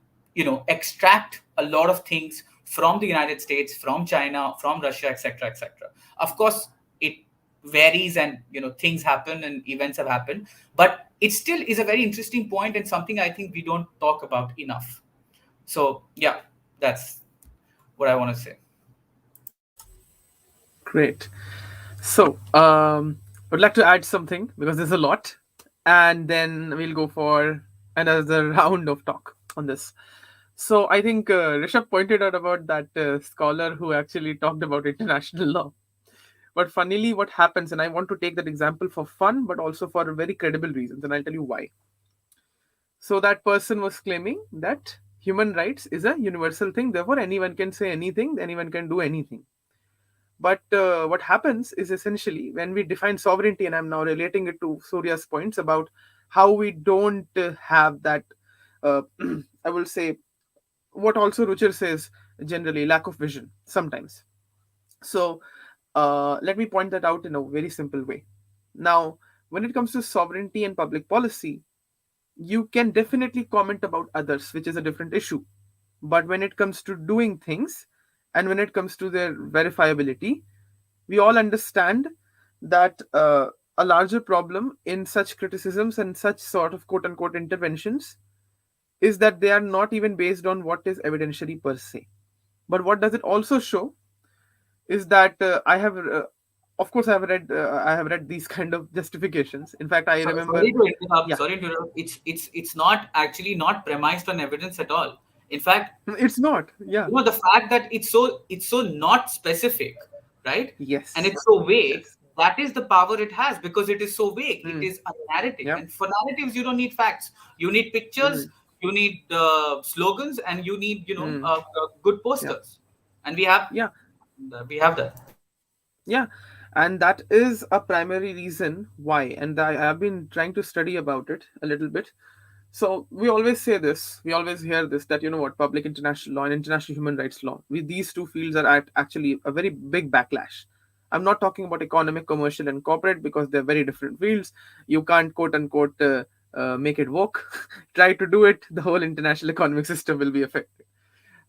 extract a lot of things from the United States, from China, from Russia, etc., etc. Of course, it varies, and things happen and events have happened, but it still is a very interesting point and something I think we don't talk about enough. So yeah, that's what I want to say. Great. So, would like to add something because there's a lot, and then we'll go for another round of talk on this. So, I think Rishabh pointed out about that scholar who actually talked about international law. But funnily, what happens, and I want to take that example for fun, but also for very credible reasons, and I'll tell you why. So, that person was claiming that human rights is a universal thing, therefore, anyone can say anything, anyone can do anything. But what happens is essentially when we define sovereignty, and I'm now relating it to Surya's points about how we don't have that, I will say, what also Ruchir says generally, lack of vision sometimes. So let me point that out in a very simple way. Now, when it comes to sovereignty and public policy, you can definitely comment about others, which is a different issue. But when it comes to doing things and when it comes to their verifiability, we all understand that a larger problem in such criticisms and such sort of quote unquote interventions is that they are not even based on what is evidentiary per se. But what does it also show is that of course, I have read these kind of justifications. In fact, I remember, Sorry to interrupt. yeah, Sorry to interrupt. It's not actually not premised on evidence at all. In fact, it's not, yeah, the fact that it's so not specific, right? And yes, it's so vague. yes, That is the power it has because it is so vague. It mm, is a narrative, yeah, and for narratives you don't need facts. You need pictures. mm, You need slogans, and you need mm, good yeah, posters. And yeah, we have that. yeah, and that is a primary reason why. And I have been trying to study about it a little bit. So we always say this, we always hear this, that public international law and international human rights law, these two fields are at actually a very big backlash. I'm not talking about economic, commercial, and corporate because they're very different fields. You can't quote unquote make it work. Try to do it, the whole international economic system will be affected.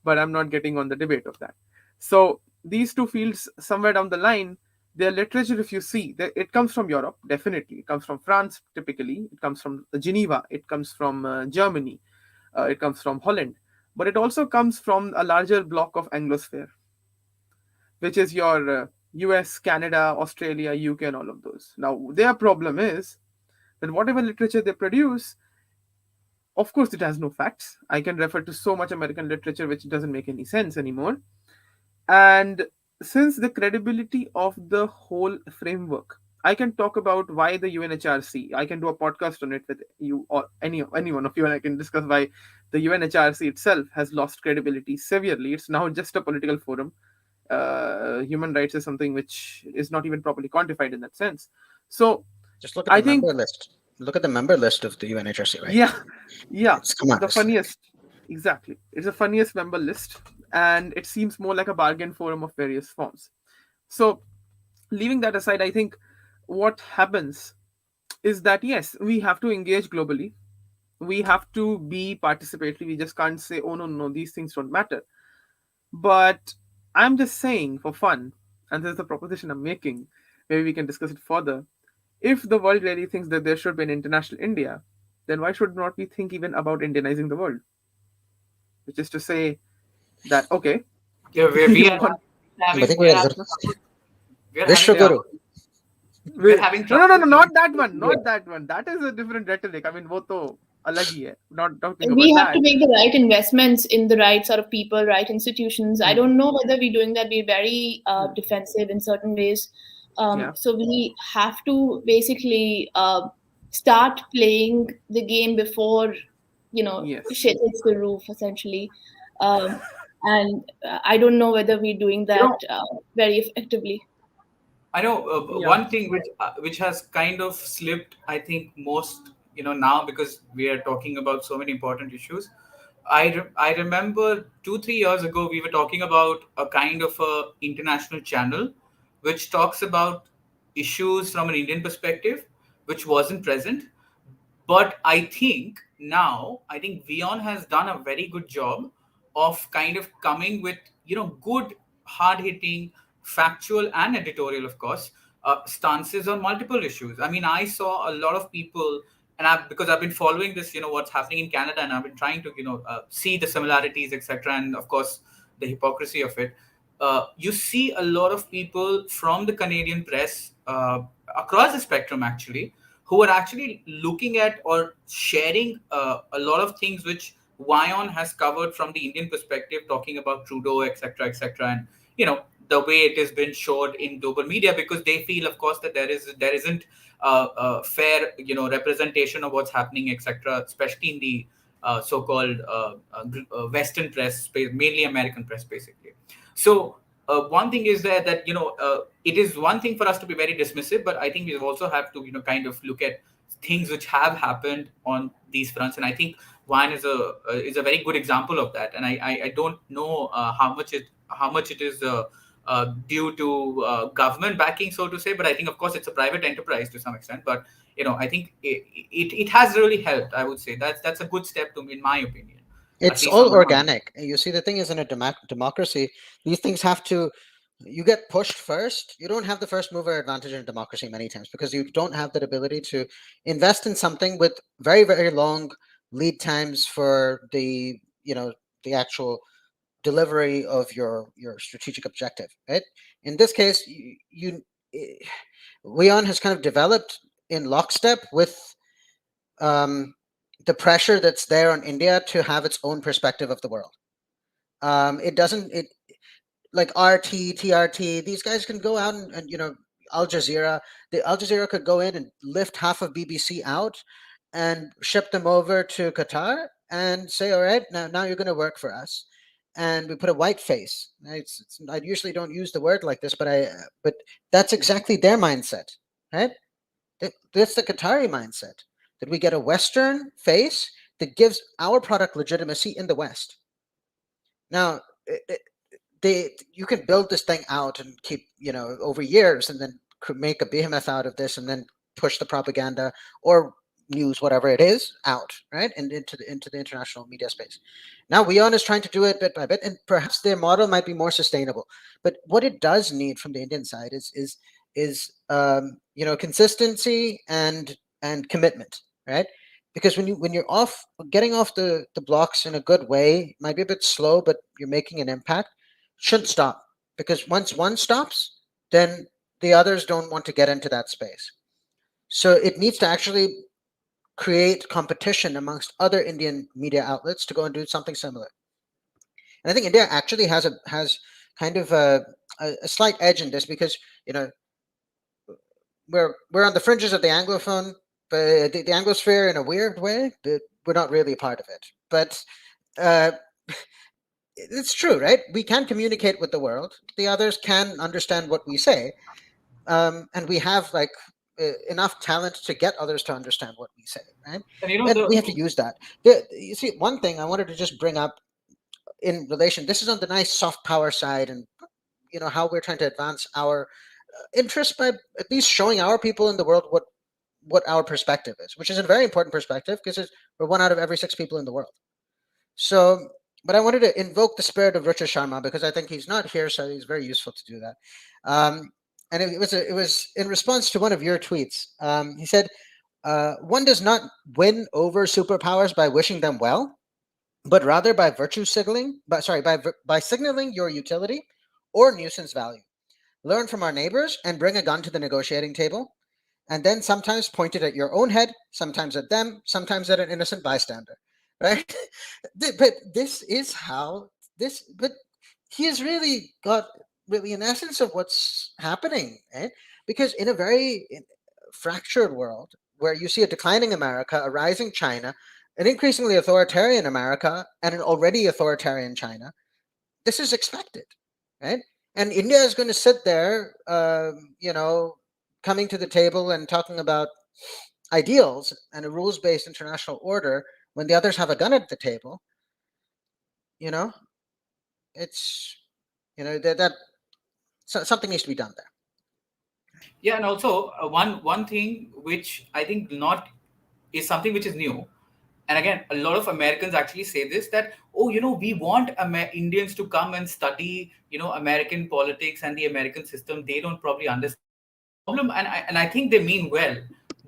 But I'm not getting on the debate of that. So these two fields, somewhere down the line, their literature, if you see, it comes from Europe, definitely. It comes from France, typically. It comes from Geneva. It comes from Germany. It comes from Holland. But it also comes from a larger block of Anglosphere, which is your US, Canada, Australia, UK, and all of those. Now, their problem is that whatever literature they produce, of course, it has no facts. I can refer to so much American literature which doesn't make any sense anymore. And since the credibility of the whole framework, I can talk about why the UNHRC. I can do a podcast on it with you or any one of you, and I can discuss why the UNHRC itself has lost credibility severely. It's now just a political forum. Human rights is something which is not even properly quantified in that sense. So Just look at I the think, member list. Look at the member list of the UNHRC, right? yeah, yeah, Come on. the funniest, exactly. It's the funniest member list, and it seems more like a bargain forum of various forms. So, leaving that aside, I think what happens is that yes, we have to engage globally. We have to be participatory. We just can't say, oh no, no, these things don't matter. But I'm just saying for fun, and this is the proposition I'm making, maybe we can discuss it further. If the world really thinks that there should be an international India, then why should not we think even about Indianizing the world? Which is to say that, okay, Yeah, we you are want. I having think we we are are having good. we are having Vishwaguru. we're having No, no, no, trouble. no, not that one. Not that one. That is a different rhetoric. I mean, wo to alag hi hai. Not talking We about have to that. make the right investments in the right sort of people, right institutions. I Hmm. don't know whether we're doing that. We're very defensive in certain ways. Yeah. So we have to basically start playing the game before, Yes. shit hits the roof, essentially. Um, and I don't know whether we're doing You that know, very effectively. I know Yeah. one thing which has kind of slipped. I think most now because we are talking about so many important issues. I remember 2-3 years ago we were talking about a kind of a international channel which talks about issues from an Indian perspective, which wasn't present. But I think Vion has done a very good job of kind of coming with good, hard hitting, factual and editorial, of course, stances on multiple issues. I mean, I saw a lot of people, and because I've been following this, what's happening in Canada, and I've been trying to see the similarities, etc., and of course the hypocrisy of it. You see a lot of people from the Canadian press across the spectrum actually who are actually looking at or sharing a lot of things which Vion has covered from the Indian perspective, talking about Trudeau, etc., and the way it has been showed in global media, because they feel, of course, that there isn't fair representation of what's happening, etc., especially in the so-called Western press, mainly American press, basically. So one thing is that it is one thing for us to be very dismissive, but I think we also have to kind of look at things which have happened on these fronts, and I think wine is a very good example of that. And I don't know how much it is due to government backing, so to say, but I think of course it's a private enterprise to some extent. But I think it has really helped. I would say that's a good step to, in my opinion, at It's least from all my point. organic. You see, the thing is, in a democracy, these things have to. You get pushed first. You don't have the first mover advantage in democracy many times because you don't have that ability to invest in something with very, very long lead times for the actual delivery of your strategic objective. Right. In this case, WION has kind of developed in lockstep with the pressure that's there on India to have its own perspective of the world. It doesn't. It like RT, TRT. These guys can go out and Al Jazeera. The Al Jazeera could go in and lift half of BBC out and ship them over to Qatar and say, all right, now you're going to work for us. And we put a white face. Right? I usually don't use the word like this, but that's exactly their mindset, right? That's the Qatari mindset, that we get a Western face that gives our product legitimacy in the West. Now, you can build this thing out and keep over years, and then could make a behemoth out of this, and then push the propaganda or news, whatever it is, out, right, and into the international media space. Now WION is trying to do it bit by bit, and perhaps their model might be more sustainable. But what it does need from the Indian side is consistency and commitment, right? Because when you're getting off the blocks in a good way, might be a bit slow, but you're making an impact. Shouldn't stop, because once one stops, then the others don't want to get into that space. So it needs to actually create competition amongst other Indian media outlets to go and do something similar. And I think India actually has kind of a slight edge in this, because we're on the fringes of the Anglophone, but the Anglosphere in a weird way, but we're not really a part of it. But uh, it's true, right? We can communicate with the world. The others can understand what we say, and we have enough talent to get others to understand what we say, right? And And we have to use that. You see, one thing I wanted to just bring up in relation. This is on the nice soft power side, and how we're trying to advance our interest by at least showing our people in the world what our perspective is, which is a very important perspective because we're 1 out of every 6 people in the world. So, but I wanted to invoke the spirit of Richard Sharma because I think he's not here, so he's very useful to do that. And it was in response to one of your tweets. He said, "One does not win over superpowers by wishing them well, but rather by virtue signaling. By signaling your utility or nuisance value. Learn from our neighbors and bring a gun to the negotiating table, and then sometimes point it at your own head, sometimes at them, sometimes at an innocent bystander." Right? But this is how this. But he has really got really an essence of what's happening, right? Because in a very fractured world where you see a declining America, a rising China, an increasingly authoritarian America, and an already authoritarian China, this is expected, right? And India is going to sit there, coming to the table and talking about ideals and a rules-based international order when the others have a gun at the table. You know, it's that something needs to be done there. Yeah, and also one thing which I think not is something which is new, and again, a lot of Americans actually say this, that, oh, we want Indians to come and study, American politics and the American system. They don't probably understand. The problem, and I think they mean well,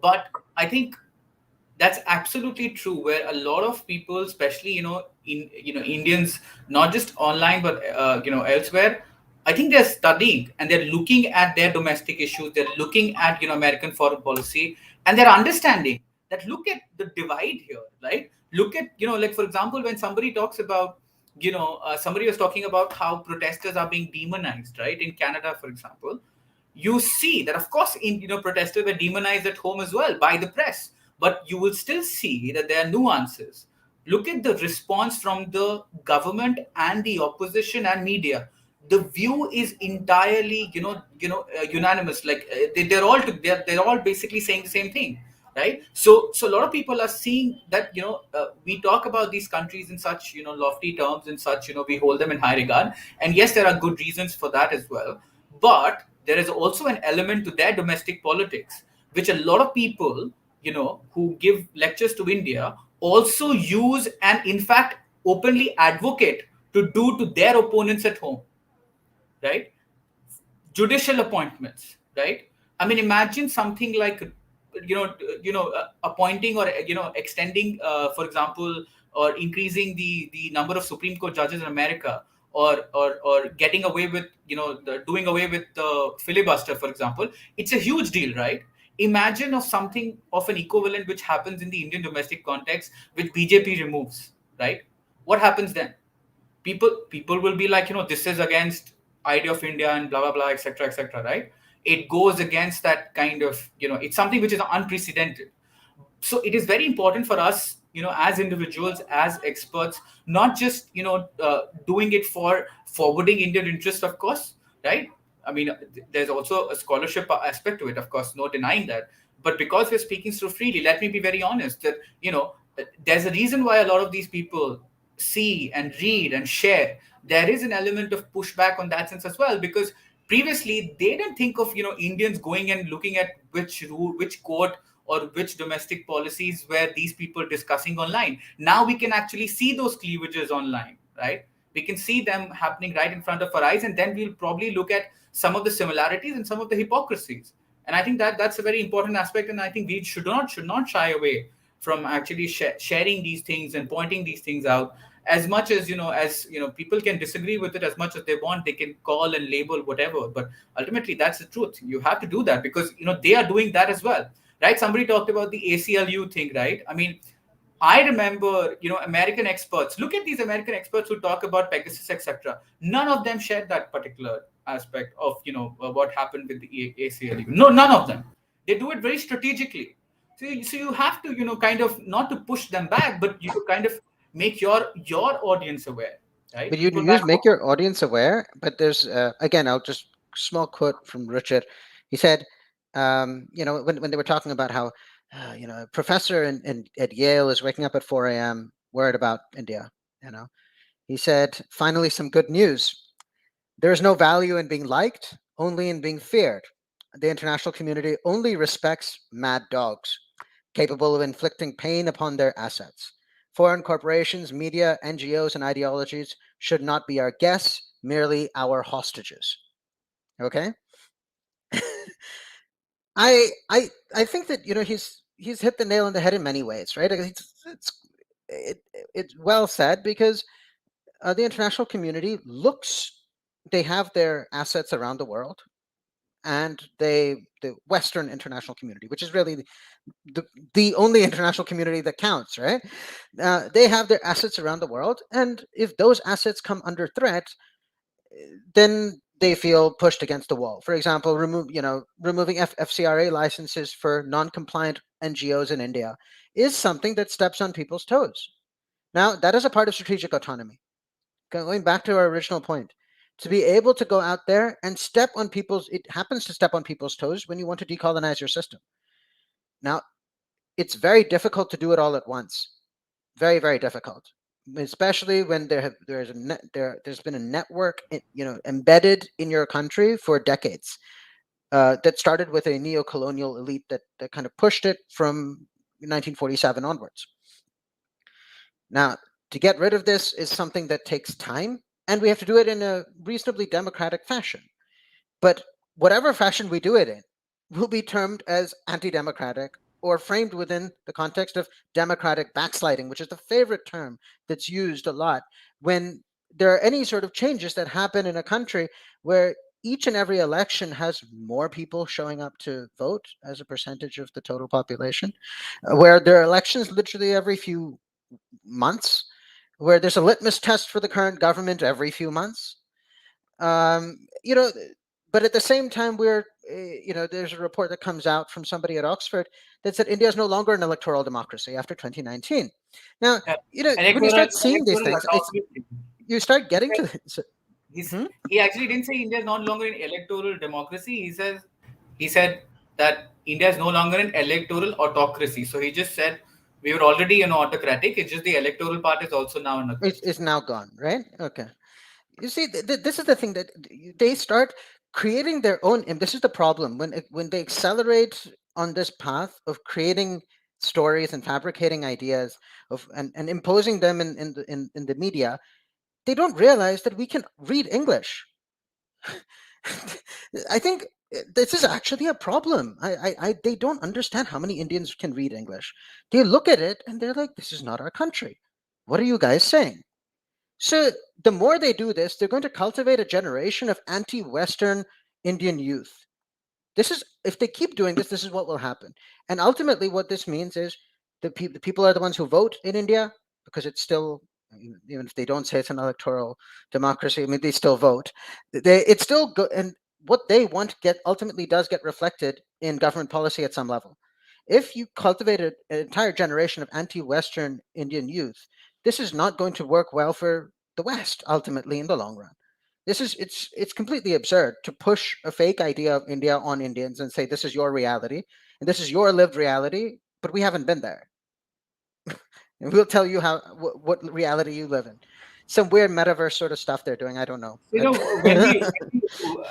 but I think that's absolutely true, where a lot of people, especially Indians, not just online but elsewhere, I think they're studying and they're looking at their domestic issues, they're looking at American foreign policy, and they're understanding that, look at the divide here, right? Look at, like, for example, when somebody talks about, somebody was talking about how protesters are being demonized, right, in Canada, for example. You see that, of course, protesters were demonized at home as well by the press, but you will still see that there are nuances. Look at the response from the government and the opposition and media. The view is entirely, unanimous. Like, they're all basically saying the same thing, right? So a lot of people are seeing that, we talk about these countries in such, lofty terms, and such, we hold them in high regard, and yes, there are good reasons for that as well. But there is also an element to their domestic politics, which a lot of people, who give lectures to India, also use and, in fact, openly advocate to do to their opponents at home, right? Judicial appointments, right? I mean, imagine something like, appointing or, extending, for example, or increasing the number of Supreme Court judges in America, or getting away with, doing away with the filibuster, for example. It's a huge deal, right? Imagine of something of an equivalent which happens in the Indian domestic context, which BJP removes, right? What happens then? People will be like, this is against idea of India and blah blah blah, etc., right? It goes against that kind of, it's something which is unprecedented. So it is very important for us, as individuals, as experts, not just, doing it for forwarding Indian interest, of course, right? I mean, there's also a scholarship aspect to it, of course, no denying that. But because we're speaking so freely, let me be very honest that, there's a reason why a lot of these people see and read and share. There is an element of pushback on that sense as well, because previously they didn't think of, Indians going and looking at which rule, which court, or which domestic policies were these people discussing online. Now we can actually see those cleavages online, right? We can see them happening right in front of our eyes, and then we'll probably look at some of the similarities and some of the hypocrisies. And I think that that's a very important aspect, and I think we should not shy away from actually sharing these things and pointing these things out. As much as, people can disagree with it as much as they want, they can call and label whatever, but ultimately that's the truth. You have to do that because, they are doing that as well, right? Somebody talked about the ACLU thing, right? I mean, I remember, American experts. Look at these American experts who talk about Pegasus, etc. None of them shared that particular aspect of, what happened with the ACLU. No, none of them. They do it very strategically. So you have to, kind of not to push them back, but you kind of make your audience aware, right? But you People use back make home. your audience aware. But there's again, I'll just small quote from Richard. He said, when they were talking about how a professor at Yale is waking up at 4 a.m. worried about India. He said, finally, some good news. There is no value in being liked, only in being feared. The international community only respects mad dogs, capable of inflicting pain upon their assets. Foreign corporations, media, NGOs, and ideologies should not be our guests, merely our hostages. Okay? I think that he's hit the nail on the head in many ways, right? It's well said, because the international community they have their assets around the world, and the Western international community, which is really the only international community that counts, right? They have their assets around the world, and if those assets come under threat, then they feel pushed against the wall. For example, removing FCRA licenses for non-compliant NGOs in India is something that steps on people's toes. Now, that is a part of strategic autonomy. Going back to our original point, to be able to go out there and it happens to step on people's toes when you want to decolonize your system. Now, it's very difficult to do it all at once. Very, very difficult, especially when there's been a network, embedded in your country for decades, that started with a neo-colonial elite that kind of pushed it from 1947 onwards. Now, to get rid of this is something that takes time, and we have to do it in a reasonably democratic fashion. But whatever fashion we do it in will be termed as anti-democratic, or framed within the context of democratic backsliding, which is the favorite term that's used a lot when there are any sort of changes that happen in a country where each and every election has more people showing up to vote as a percentage of the total population, where there are elections literally every few months, where there's a litmus test for the current government every few months. But at the same time, there's a report that comes out from somebody at Oxford that said India is no longer an electoral democracy after 2019. Now, when you start seeing these things, you start getting to he actually didn't say India is no longer an electoral democracy. He said that India is no longer an electoral autocracy. So he just said we were already autocratic. It's just the electoral part is also now it's now gone, right? Okay. You see, this is the thing, that they start creating their own. And this is the problem when they accelerate on this path of creating stories and fabricating ideas and imposing them in the media. They don't realize that we can read English. I think this is actually a problem. They don't understand how many Indians can read English. They look at it and they're like, "This is not our country. What are you guys saying?" So the more they do this, they're going to cultivate a generation of anti-Western Indian youth. If they keep doing this, this is what will happen. And ultimately, what this means is the people are the ones who vote in India, because it's still, even if they don't say it's an electoral democracy, I mean, they still vote. It's still and what they want ultimately does get reflected in government policy at some level. If you cultivate an entire generation of anti-Western Indian youth, this is not going to work well for the West ultimately in the long run. It's completely absurd to push a fake idea of India on Indians and say this is your reality and this is your lived reality, but we haven't been there. And we'll tell you what reality you live in. Some weird metaverse sort of stuff they're doing. I don't know.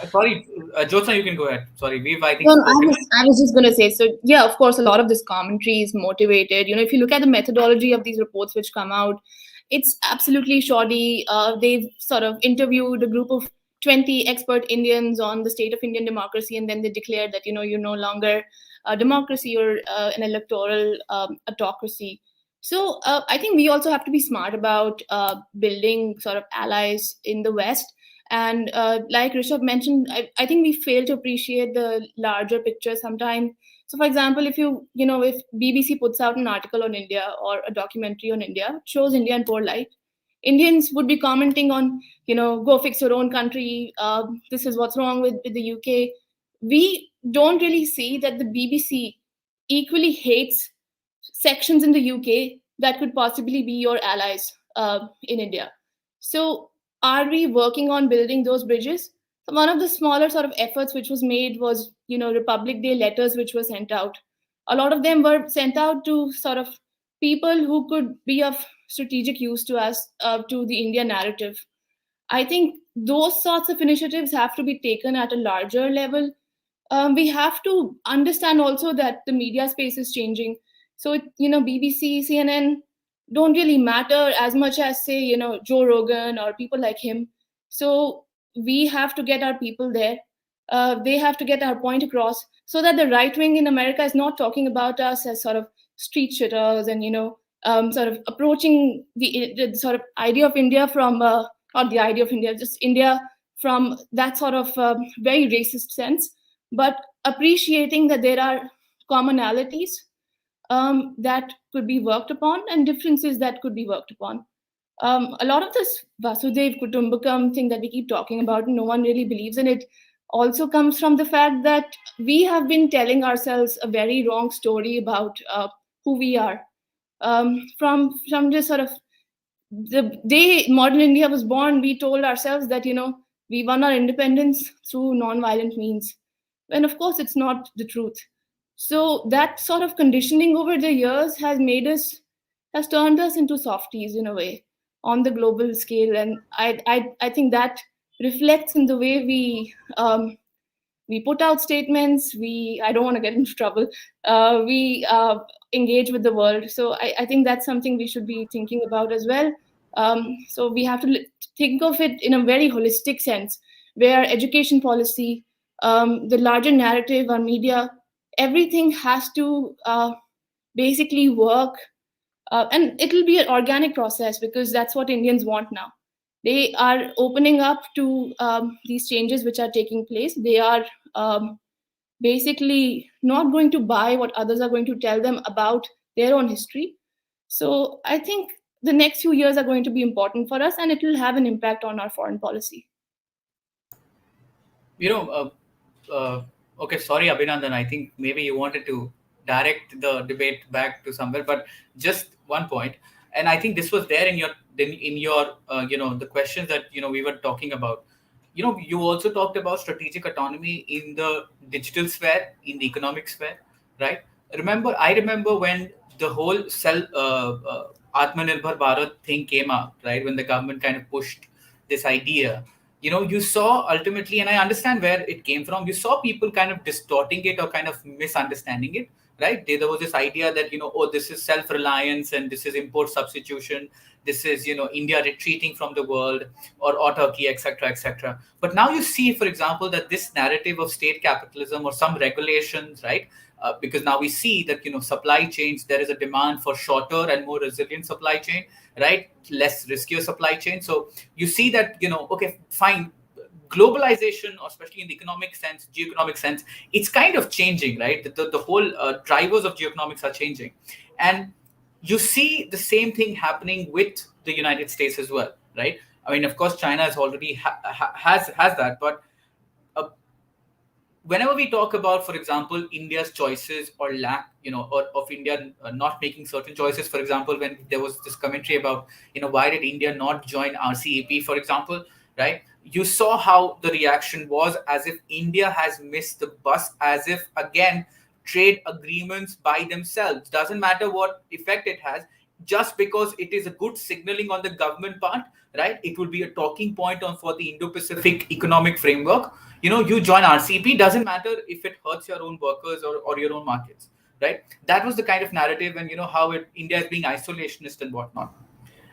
Sorry, Jyotsna, you can go ahead. Sorry, I think. No, I was just going to say, so yeah, of course, a lot of this commentary is motivated. If you look at the methodology of these reports which come out, it's absolutely shoddy. They've sort of interviewed a group of 20 expert Indians on the state of Indian democracy, and then they declared that, you're no longer a democracy or an electoral autocracy. So I think we also have to be smart about building sort of allies in the West. And like Rishabh mentioned, I think we fail to appreciate the larger picture sometimes. So, for example, if if BBC puts out an article on India or a documentary on India, it shows India in poor light, Indians would be commenting on, go fix your own country. This is what's wrong with the UK. We don't really see that the BBC equally hates sections in the UK that could possibly be your allies in India. So are we working on building those bridges? So one of the smaller sort of efforts which was made was, Republic Day letters which were sent out. A lot of them were sent out to sort of people who could be of strategic use to us, to the India narrative. I think those sorts of initiatives have to be taken at a larger level. We have to understand also that the media space is changing. So, BBC, CNN don't really matter as much as, say, Joe Rogan or people like him. So we have to get our people there. They have to get our point across so that the right wing in America is not talking about us as sort of street shitters and, sort of approaching the sort of idea of India from, not the idea of India, just India from that sort of very racist sense, but appreciating that there are commonalities that could be worked upon and differences that could be worked upon. A lot of this Vasudev Kutumbakam thing that we keep talking about, and no one really believes in it, also comes from the fact that we have been telling ourselves a very wrong story about who we are. From just sort of the day modern India was born, we told ourselves that, we won our independence through non-violent means, when of course it's not the truth. So that sort of conditioning over the years has turned us into softies in a way on the global scale, and I think that reflects in the way we put out statements. I don't want to get into trouble. We engage with the world. So I think that's something we should be thinking about as well. So we have to think of it in a very holistic sense, where education policy, the larger narrative, our media, everything has to basically work. And it'll be an organic process because that's what Indians want now. They are opening up to these changes which are taking place. They are basically not going to buy what others are going to tell them about their own history. So I think the next few years are going to be important for us, and it will have an impact on our foreign policy. Okay, sorry, Abhinandan. I think maybe you wanted to direct the debate back to somewhere, but just one point. And I think this was there in your the questions that we were talking about. You also talked about strategic autonomy in the digital sphere, in the economic sphere, right? I remember when the whole Atmanirbhar Bharat thing came out, right? When the government kind of pushed this idea, you saw ultimately, and I understand where it came from, you saw people kind of distorting it or kind of misunderstanding it, right? There was this idea that, this is self-reliance and this is import substitution. This is, India retreating from the world or autarky, etc., etc. But now you see, for example, that this narrative of state capitalism or some regulations, right? Because now we see that, supply chains, there is a demand for shorter and more resilient supply chain, right? Less riskier supply chain. So you see that, okay, fine. Globalization, or especially in the economic sense, geoeconomic sense, it's kind of changing, right? The whole drivers of geoeconomics are changing. And you see the same thing happening with the United States as well, right? I mean, of course, China has already has that, but whenever we talk about, for example, India's choices or lack, or of India not making certain choices, for example, when there was this commentary about, why did India not join RCEP, for example, right? You saw how the reaction was as if India has missed the bus, as if, again, trade agreements by themselves, doesn't matter what effect it has, just because it is a good signaling on the government part, right? It will be a talking point for the Indo-Pacific economic framework. You join RCEP, doesn't matter if it hurts your own workers or your own markets, right? That was the kind of narrative, and how India is being isolationist and whatnot.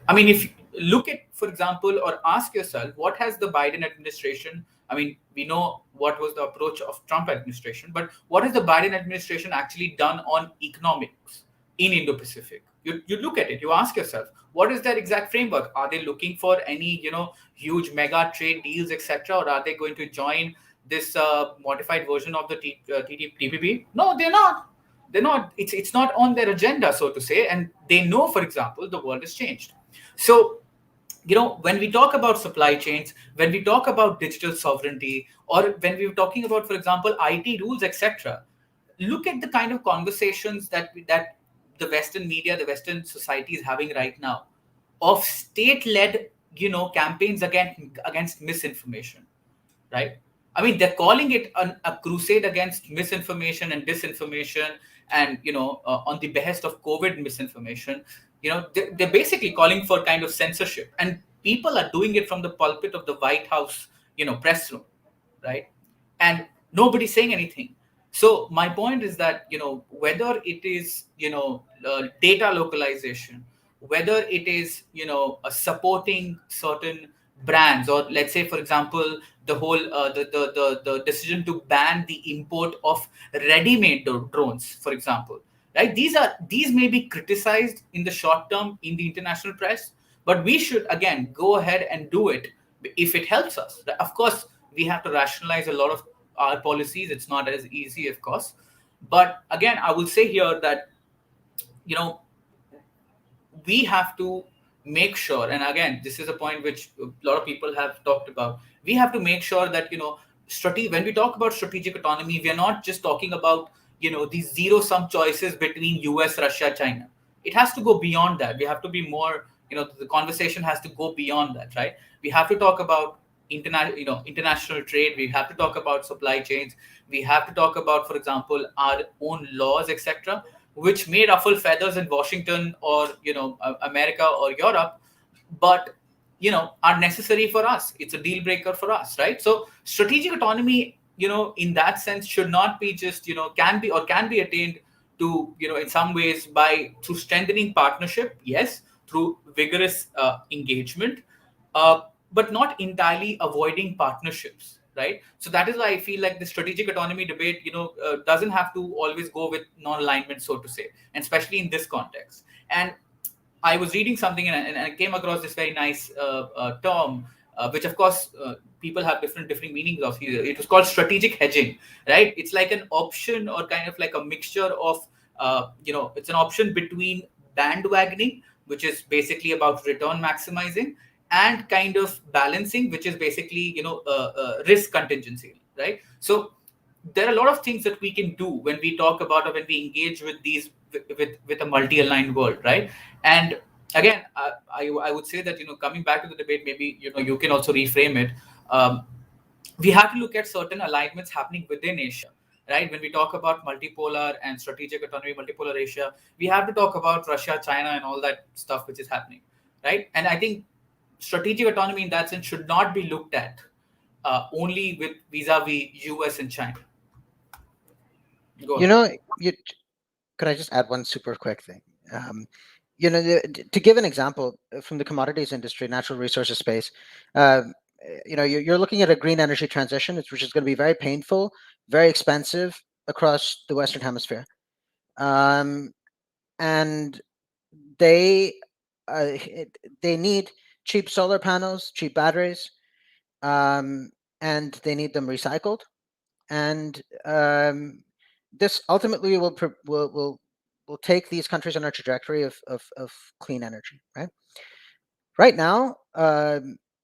I mean, if you look at, for example, or ask yourself, what has the Biden administration, I mean, we know what was the approach of Trump administration, but what has the Biden administration actually done on economics in Indo-Pacific? You look at it, you ask yourself, what is their exact framework? Are they looking for any, huge mega trade deals, etc., or are they going to join this modified version of the TPP? No, they're not. They're not. It's not on their agenda, so to say, and they know, for example, the world has changed. So, when we talk about supply chains, when we talk about digital sovereignty, or when we're talking about, for example, IT rules, etc., look at the kind of conversations that the Western media, the Western society is having right now, of state-led, campaigns against misinformation, right? I mean, they're calling it a crusade against misinformation and disinformation, and on the behest of COVID misinformation. They're basically calling for kind of censorship, and people are doing it from the pulpit of the White House, press room, right? And nobody's saying anything. So my point is that, whether it is, data localization, whether it is, supporting certain brands, or let's say, for example, the whole the decision to ban the import of ready-made drones, for example, right? These may be criticized in the short term in the international press, but we should again go ahead and do it if it helps us. Of course, we have to rationalize a lot of our policies. It's not as easy, of course, but again, I will say here that, you know we have to make sure, and again, this is a point which a lot of people have talked about. We have to make sure that, when we talk about strategic autonomy, we are not just talking about, these zero sum choices between US, Russia, China. It has to go beyond that. We have to be more, the conversation has to go beyond that, right? We have to talk about international trade. We have to talk about supply chains. We have to talk about, for example, our own laws, etc., which may ruffle feathers in Washington, or America or Europe, but are necessary for us. It's a deal breaker for us, right? So strategic autonomy, in that sense, should not be just, can be attained to, in some ways, by through strengthening partnership, yes, through vigorous engagement, uh, but not entirely avoiding partnerships, right? So that is why I feel like the strategic autonomy debate, doesn't have to always go with non-alignment, so to say, and especially in this context. And I was reading something, and I came across this very nice term, which of course people have different meanings of. It was called strategic hedging, right? It's like an option, or kind of like a mixture of, it's an option between bandwagoning, which is basically about return maximizing, and kind of balancing, which is basically, risk contingency, right? So there are a lot of things that we can do when we talk about, or when we engage with these, with a multi-aligned world, right? And again, I would say that, coming back to the debate, maybe, you can also reframe it. We have to look at certain alignments happening within Asia, right? When we talk about multipolar and strategic autonomy, multipolar Asia, we have to talk about Russia, China, and all that stuff which is happening, right? And I think strategic autonomy in that sense should not be looked at only with vis-a-vis US and China. Go You ahead. know, you could I just add one super quick thing? To give an example from the commodities industry, natural resources space, you're looking at a green energy transition, which is going to be very painful, very expensive across the Western Hemisphere, and they they need cheap solar panels, cheap batteries, and they need them recycled, and this ultimately will take these countries on a trajectory of clean energy, right? Right now,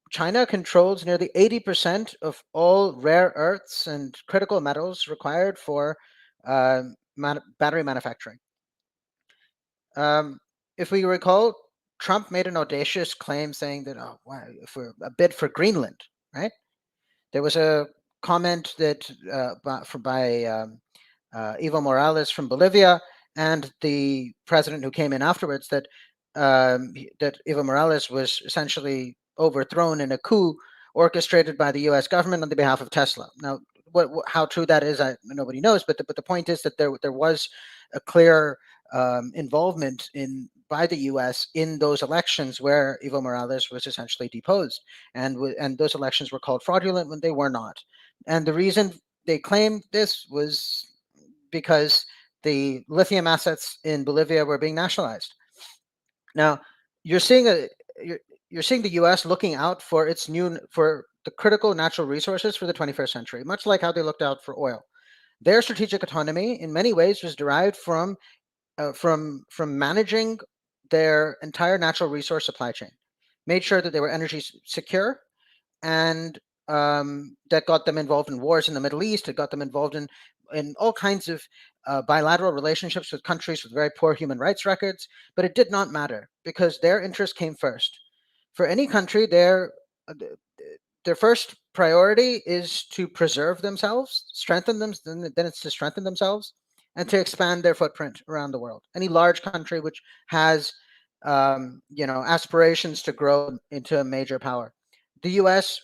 China controls nearly 80% of all rare earths and critical metals required for battery manufacturing. If we recall, Trump made an audacious claim saying that, oh, wow, if we're a bid for Greenland, right? There was a comment that by Evo Morales from Bolivia, and the president who came in afterwards, that that Evo Morales was essentially overthrown in a coup orchestrated by the U.S. government on the behalf of Tesla. Now, how true that is, nobody knows. But the point is that there was a clear involvement by the U.S. in those elections where Evo Morales was essentially deposed, and those elections were called fraudulent when they were not. And the reason they claimed this was because the lithium assets in Bolivia were being nationalized. Now, you're seeing you're seeing the U.S. looking out for the critical natural resources for the 21st century, much like how they looked out for oil. Their strategic autonomy, in many ways, was derived from managing their entire natural resource supply chain, made sure that they were energy secure, and that got them involved in wars in the Middle East. It got them involved in all kinds of bilateral relationships with countries with very poor human rights records. But it did not matter, because their interest came first. For any country, their first priority is to preserve themselves, strengthen them. Then it's to strengthen themselves and to expand their footprint around the world. Any large country which has aspirations to grow into a major power. The U.S.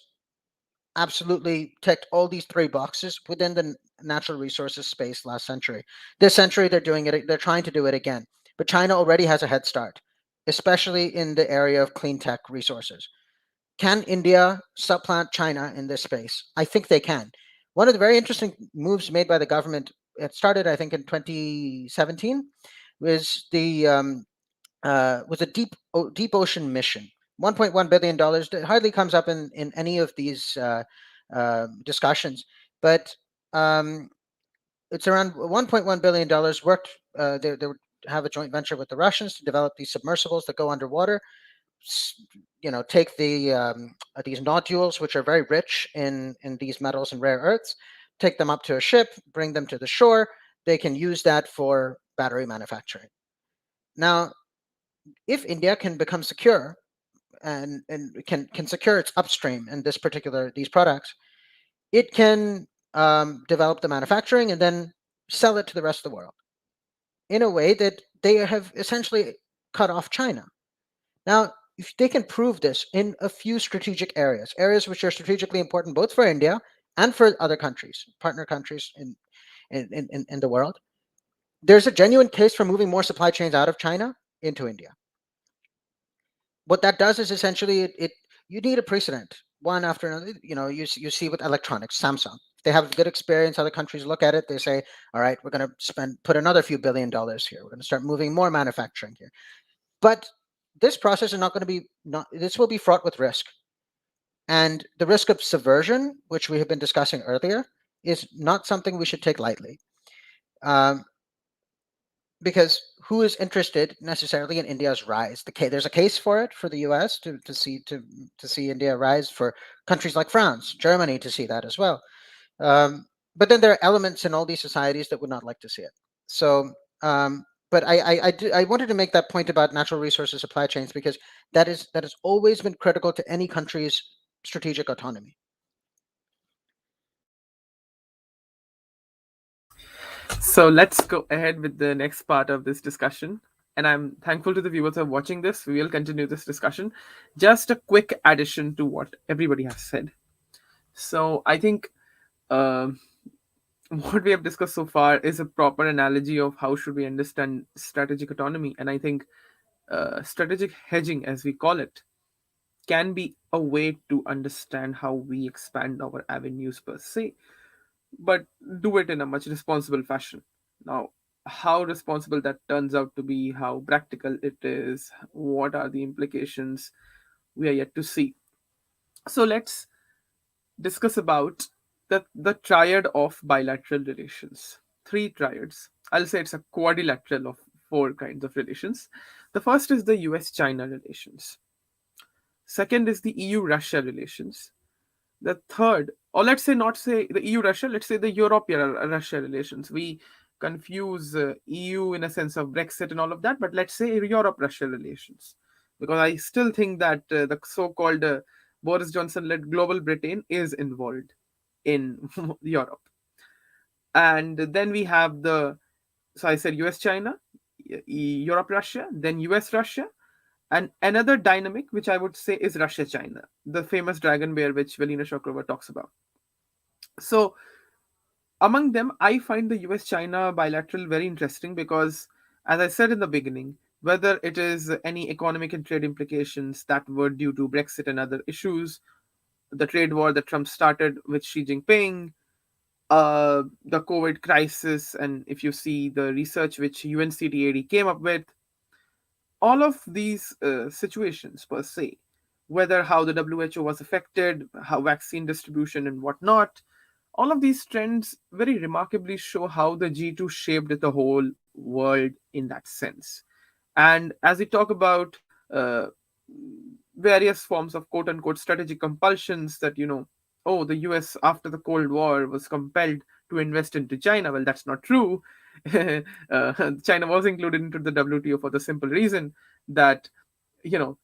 absolutely ticked all these three boxes within the natural resources space last century. This century, they're doing it. They're trying to do it again. But China already has a head start, especially in the area of clean tech resources. Can India supplant China in this space? I think they can. One of the very interesting moves made by the government, it started, I think, in 2017, was a deep ocean mission. $1.1 billion hardly comes up in any of these discussions, but um, it's around $1.1 billion. Worked they would have a joint venture with the Russians to develop these submersibles that go underwater. Take these nodules, which are very rich in these metals and rare earths, take them up to a ship, bring them to the shore. They can use that for battery manufacturing. Now, if India can become secure and can secure its upstream in these products, it can develop the manufacturing and then sell it to the rest of the world in a way that they have essentially cut off China. Now, if they can prove this in a few strategic areas which are strategically important both for India and for other countries, partner countries in the world, there's a genuine case for moving more supply chains out of China into India. What that does is essentially you need a precedent one after another. You see with electronics, Samsung, if they have good experience, other countries look at it, they say, all right, we're going to put another few $1 billion here, we're going to start moving more manufacturing here. But this process is not going to be this will be fraught with risk, and the risk of subversion, which we have been discussing earlier, is not something we should take lightly. Because who is interested necessarily in India's rise? There's a case for it for the U.S. to see India rise, for countries like France, Germany to see that as well. But then there are elements in all these societies that would not like to see it. So, but I wanted to make that point about natural resources supply chains, because that has always been critical to any country's strategic autonomy. So let's go ahead with the next part of this discussion. And I'm thankful to the viewers who are watching this. We will continue this discussion. Just a quick addition to what everybody has said. So I think what we have discussed so far is a proper analogy of how should we understand strategic autonomy. And I think strategic hedging, as we call it, can be a way to understand how we expand our avenues per se, but do it in a much responsible fashion. Now, how responsible that turns out to be, how practical it is, what are the implications, we are yet to see. So let's discuss about the triad of bilateral relations. Three triads. I'll say it's a quadrilateral of four kinds of relations. The first is the US China relations. Second is the EU Russia relations. The third, or let's say not say the EU Russia, let's say the European Russia relations. We confuse EU in a sense of Brexit and all of that, but let's say Europe Russia relations. Because I still think that the so called Boris Johnson led global Britain is involved in Europe. And then we have so I said US China, Europe Russia, then US Russia, and another dynamic, which I would say is Russia China, the famous dragon bear, which Velina Shokrova talks about. So, among them, I find the US China bilateral very interesting because, as I said in the beginning, whether it is any economic and trade implications that were due to Brexit and other issues, the trade war that Trump started with Xi Jinping, the COVID crisis, and if you see the research which UNCTAD came up with, all of these situations per se, whether how the WHO was affected, how vaccine distribution and whatnot, all of these trends very remarkably show how the G2 shaped the whole world in that sense. And as we talk about uh, various forms of quote unquote strategic compulsions that, oh, the US after the Cold War was compelled to invest into China. Well, that's not true. China was included into the WTO for the simple reason that,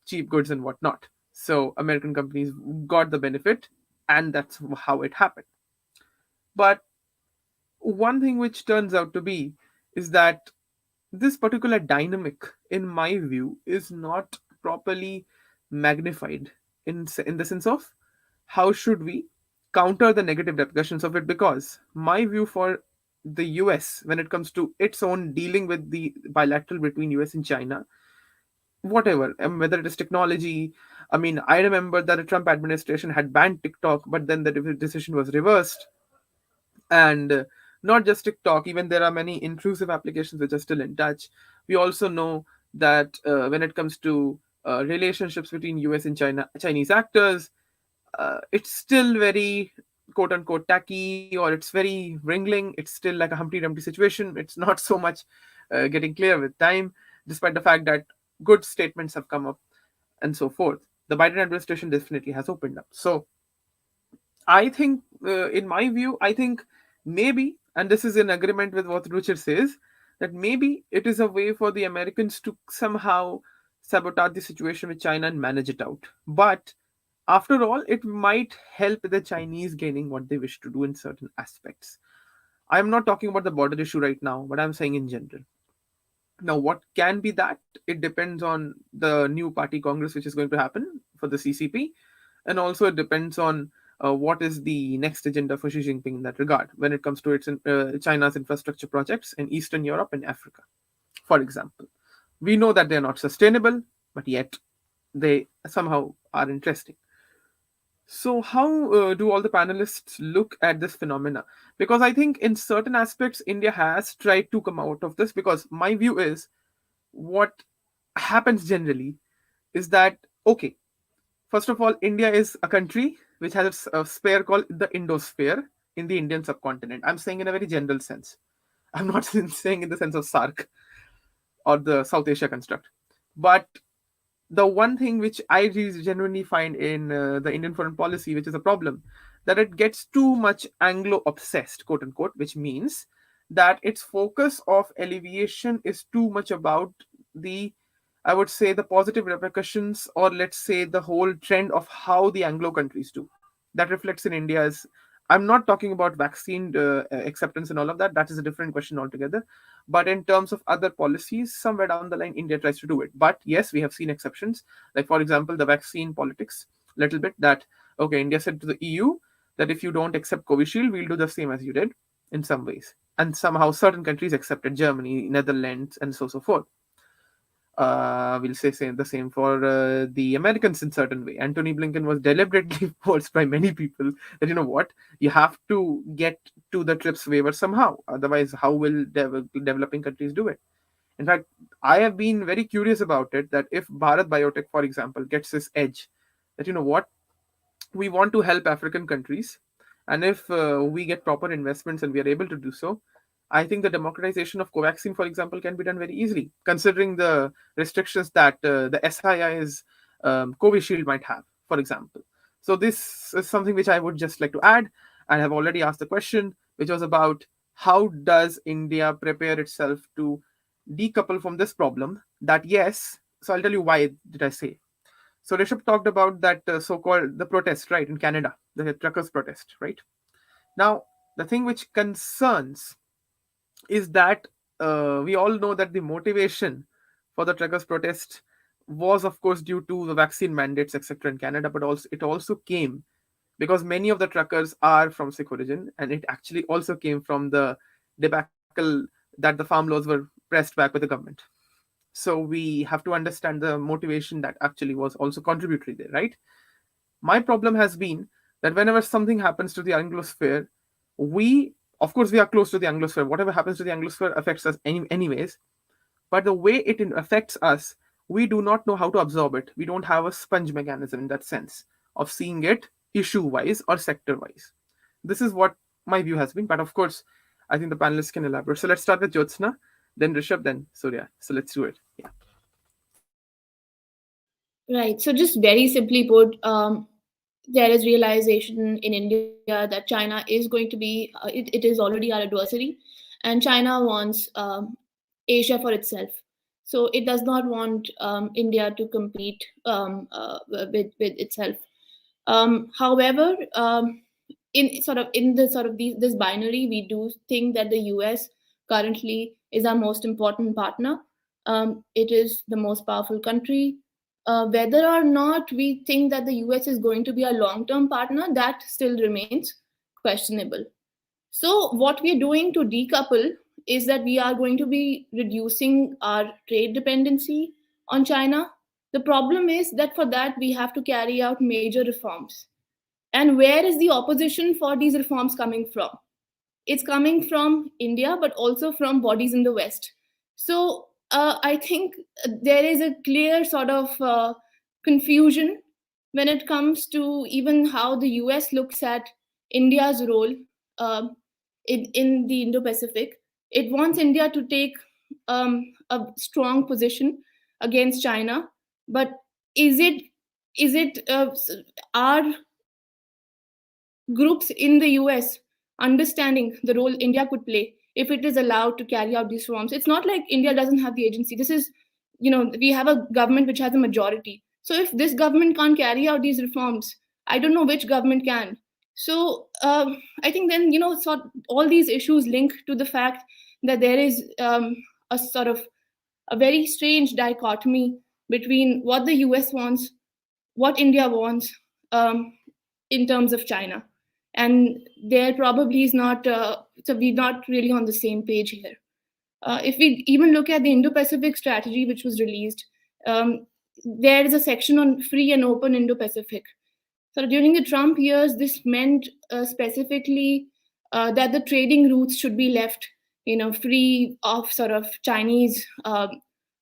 cheap goods and whatnot. So American companies got the benefit, and that's how it happened. But one thing which turns out to be is that this particular dynamic, in my view, is not properly magnified in the sense of how should we counter the negative repercussions of it, because my view for the US when it comes to its own dealing with the bilateral between US and China, whatever, whether it is technology. I mean, I remember that the Trump administration had banned TikTok, but then the decision was reversed. And not just TikTok, even there are many intrusive applications which are still in touch. We also know that when it comes to relationships between US and Chinese actors, it's still very quote unquote tacky, or it's very wrangling. It's still like a Humpty Dumpty situation. It's not so much getting clear with time, despite the fact that good statements have come up and so forth. The Biden administration definitely has opened up. So I think, in my view, I think maybe, and this is in agreement with what Ruchir says, that maybe it is a way for the Americans to somehow sabotage the situation with China and manage it out. But after all, it might help the Chinese gaining what they wish to do in certain aspects. I'm not talking about the border issue right now, but I'm saying in general. Now, what can be that? It depends on the new party congress which is going to happen for the CCP, and also it depends on what is the next agenda for Xi Jinping in that regard when it comes to China's infrastructure projects in Eastern Europe and Africa, for example. We know that they are not sustainable, but yet they somehow are interesting. So, how do all the panelists look at this phenomena? Because I think in certain aspects, India has tried to come out of this. Because my view is, what happens generally is that, okay, first of all, India is a country which has a sphere called the Indosphere in the Indian subcontinent. I'm saying in a very general sense. I'm not saying in the sense of SARC or the South Asia construct. But the one thing which I genuinely find in the Indian foreign policy, which is a problem, that it gets too much Anglo obsessed, quote unquote, which means that its focus of alleviation is too much about the, I would say, the positive repercussions, or let's say the whole trend of how the Anglo countries do. That reflects in India's. I'm not talking about vaccine acceptance and all of that. That is a different question altogether. But in terms of other policies, somewhere down the line, India tries to do it. But yes, we have seen exceptions. Like, for example, the vaccine politics, little bit that, okay, India said to the EU that if you don't accept Covishield, we'll do the same as you did in some ways. And somehow certain countries accepted, Germany, Netherlands, and so forth. We'll say the same for the Americans in certain way. Anthony Blinken was deliberately forced by many people that, you know what, you have to get to the TRIPS waiver somehow. Otherwise, how will developing countries do it? In fact, I have been very curious about it, that if Bharat Biotech, for example, gets this edge, that, you know what, we want to help African countries, and if we get proper investments and we are able to do so, I think the democratization of Covaxin, for example, can be done very easily, considering the restrictions that the SII's Covishield might have, for example. So this is something which I would just like to add. I have already asked the question, which was about how does India prepare itself to decouple from this problem? That yes, so I'll tell you why did I say. So Rishabh talked about that so-called the protest, right, in Canada, the truckers' protest, right? Now, the thing which concerns is that we all know that the motivation for the truckers' protest was, of course, due to the vaccine mandates, etc., in Canada, but also it also came because many of the truckers are from Sikh origin, and it actually also came from the debacle that the farm laws were pressed back with the government. So we have to understand the motivation that actually was also contributory there, right? My problem has been that whenever something happens to the Anglosphere, we, of course, we are close to the Anglosphere. Whatever happens to the Anglosphere affects us anyways. But the way it affects us, we do not know how to absorb it. We don't have a sponge mechanism in that sense of seeing it issue wise or sector wise. This is what my view has been. But of course, I think the panelists can elaborate. So let's start with Jyotsna, then Rishabh, then Surya. So let's do it. Yeah. Right. So just very simply put, there is realization in India that China is going to be, it is already our adversary, and China wants Asia for itself. So it does not want India to compete with itself. However, in sort of this binary, we do think that the US currently is our most important partner. It is the most powerful country. Whether or not we think that the US is going to be a long-term partner, that still remains questionable. So what we are doing to decouple is that we are going to be reducing our trade dependency on China. The problem is that for that we have to carry out major reforms. And where is the opposition for these reforms coming from? It's coming from India, but also from bodies in the West. So I think there is a clear sort of confusion when it comes to even how the US looks at India's role in the Indo-Pacific. It wants India to take a strong position against China, but is it are groups in the US understanding the role India could play if it is allowed to carry out these reforms? It's not like India doesn't have the agency. This is, we have a government which has a majority. So if this government can't carry out these reforms, I don't know which government can. So I think then, all these issues link to the fact that there is a sort of a very strange dichotomy between what the US wants, what India wants in terms of China. And there probably is not, so we're not really on the same page here. If we even look at the Indo-Pacific strategy, which was released, there is a section on free and open Indo-Pacific. So during the Trump years, this meant specifically that the trading routes should be left, free of sort of Chinese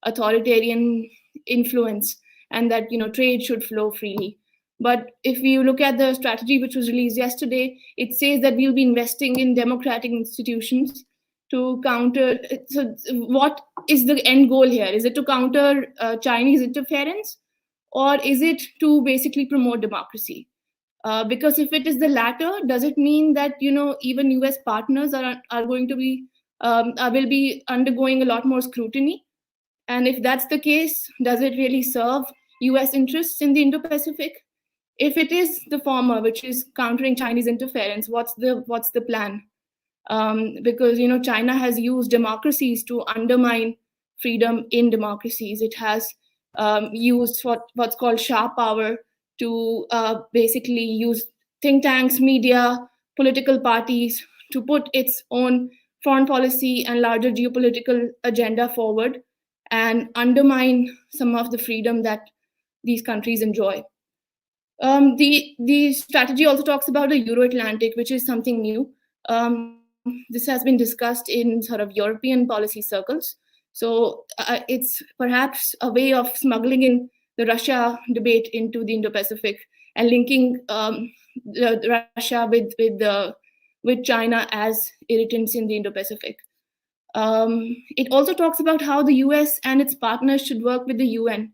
authoritarian influence, and that trade should flow freely. But if you look at the strategy which was released yesterday, it says that we'll be investing in democratic institutions to counter. So what is the end goal here? Is it to counter Chinese interference, or is it to basically promote democracy? Because if it is the latter, does it mean that even US partners are going to be will be undergoing a lot more scrutiny? And if that's the case, does it really serve US interests in the Indo-Pacific? If it is the former, which is countering Chinese interference, what's the plan? Because China has used democracies to undermine freedom in democracies. It has used what's called sharp power to basically use think tanks, media, political parties to put its own foreign policy and larger geopolitical agenda forward and undermine some of the freedom that these countries enjoy. The strategy also talks about the Euro-Atlantic, which is something new. This has been discussed in sort of European policy circles. So it's perhaps a way of smuggling in the Russia debate into the Indo-Pacific and linking Russia with China as irritants in the Indo-Pacific. It also talks about how the US and its partners should work with the UN.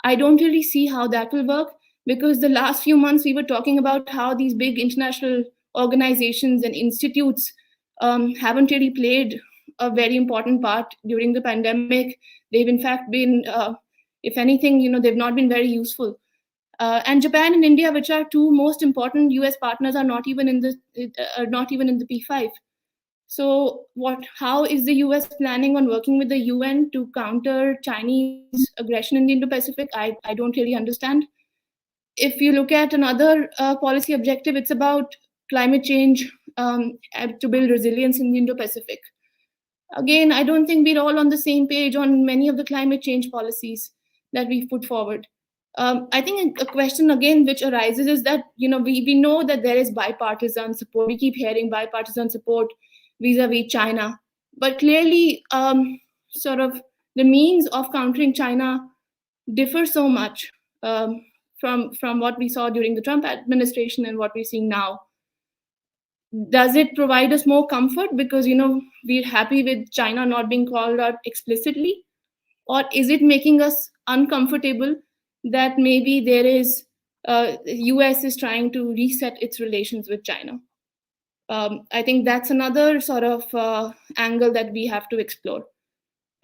I don't really see how that will work, because the last few months we were talking about how these big international organizations and institutes haven't really played a very important part during the pandemic. They've in fact been, if anything, they've not been very useful. And Japan and India, which are two most important US partners, are not even in the P5. So how is the US planning on working with the UN to counter Chinese aggression in the Indo-Pacific? I don't really understand. If you look at another policy objective, it's about climate change to build resilience in the Indo-Pacific. Again, I don't think we're all on the same page on many of the climate change policies that we've put forward. I think a question again which arises is that we know that there is bipartisan support. We keep hearing bipartisan support vis-a-vis China, but clearly sort of the means of countering China differ so much from what we saw during the Trump administration and what we're seeing now. Does it provide us more comfort because we're happy with China not being called out explicitly, or is it making us uncomfortable that maybe there is US is trying to reset its relations with China? I think that's another sort of angle that we have to explore.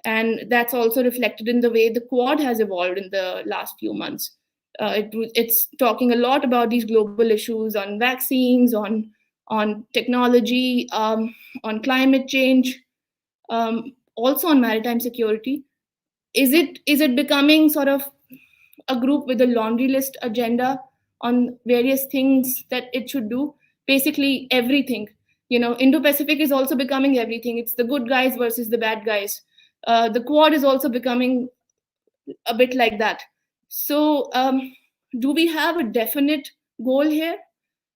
And that's also reflected in the way the Quad has evolved in the last few months. It's talking a lot about these global issues on vaccines, on technology, on climate change. also on maritime security? Is it becoming sort of a group with a laundry list agenda on various things that it should do? Basically everything. Indo-Pacific is also becoming everything. It's the good guys versus the bad guys. The Quad is also becoming a bit like that. So do we have a definite goal here?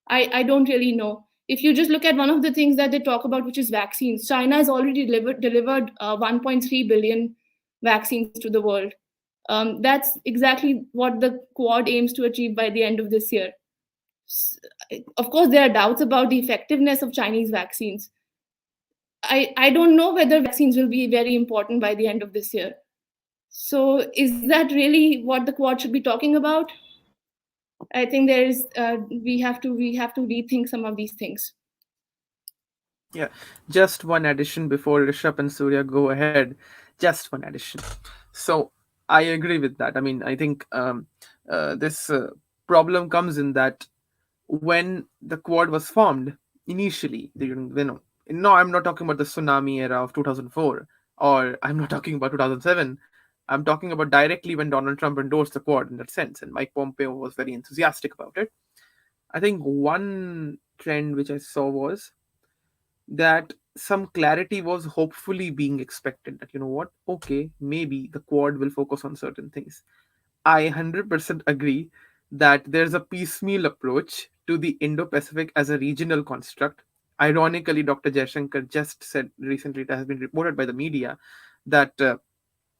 I don't really know. If you just look at one of the things that they talk about, which is vaccines, China has already delivered 1.3 billion vaccines to the world. That's exactly what the Quad aims to achieve by the end of this year. Of course, there are doubts about the effectiveness of Chinese vaccines. I don't know whether vaccines will be very important by the end of this year. So, is that really what the Quad should be talking about? I think there is we have to rethink some of these things. Yeah, just one addition before Rishabh and Surya go ahead. Just one addition. So I agree with that. I mean, I think this problem comes in that when the Quad was formed initially, no, I'm not talking about the tsunami era of 2004, or I'm not talking about 2007. I'm talking about directly when Donald Trump endorsed the Quad in that sense, and Mike Pompeo was very enthusiastic about it. I think one trend which I saw was that some clarity was hopefully being expected, that what, okay, maybe the Quad will focus on certain things. I 100% agree that there's a piecemeal approach to the Indo-Pacific as a regional construct. Ironically, Dr. Jaishankar just said recently, it has been reported by the media, that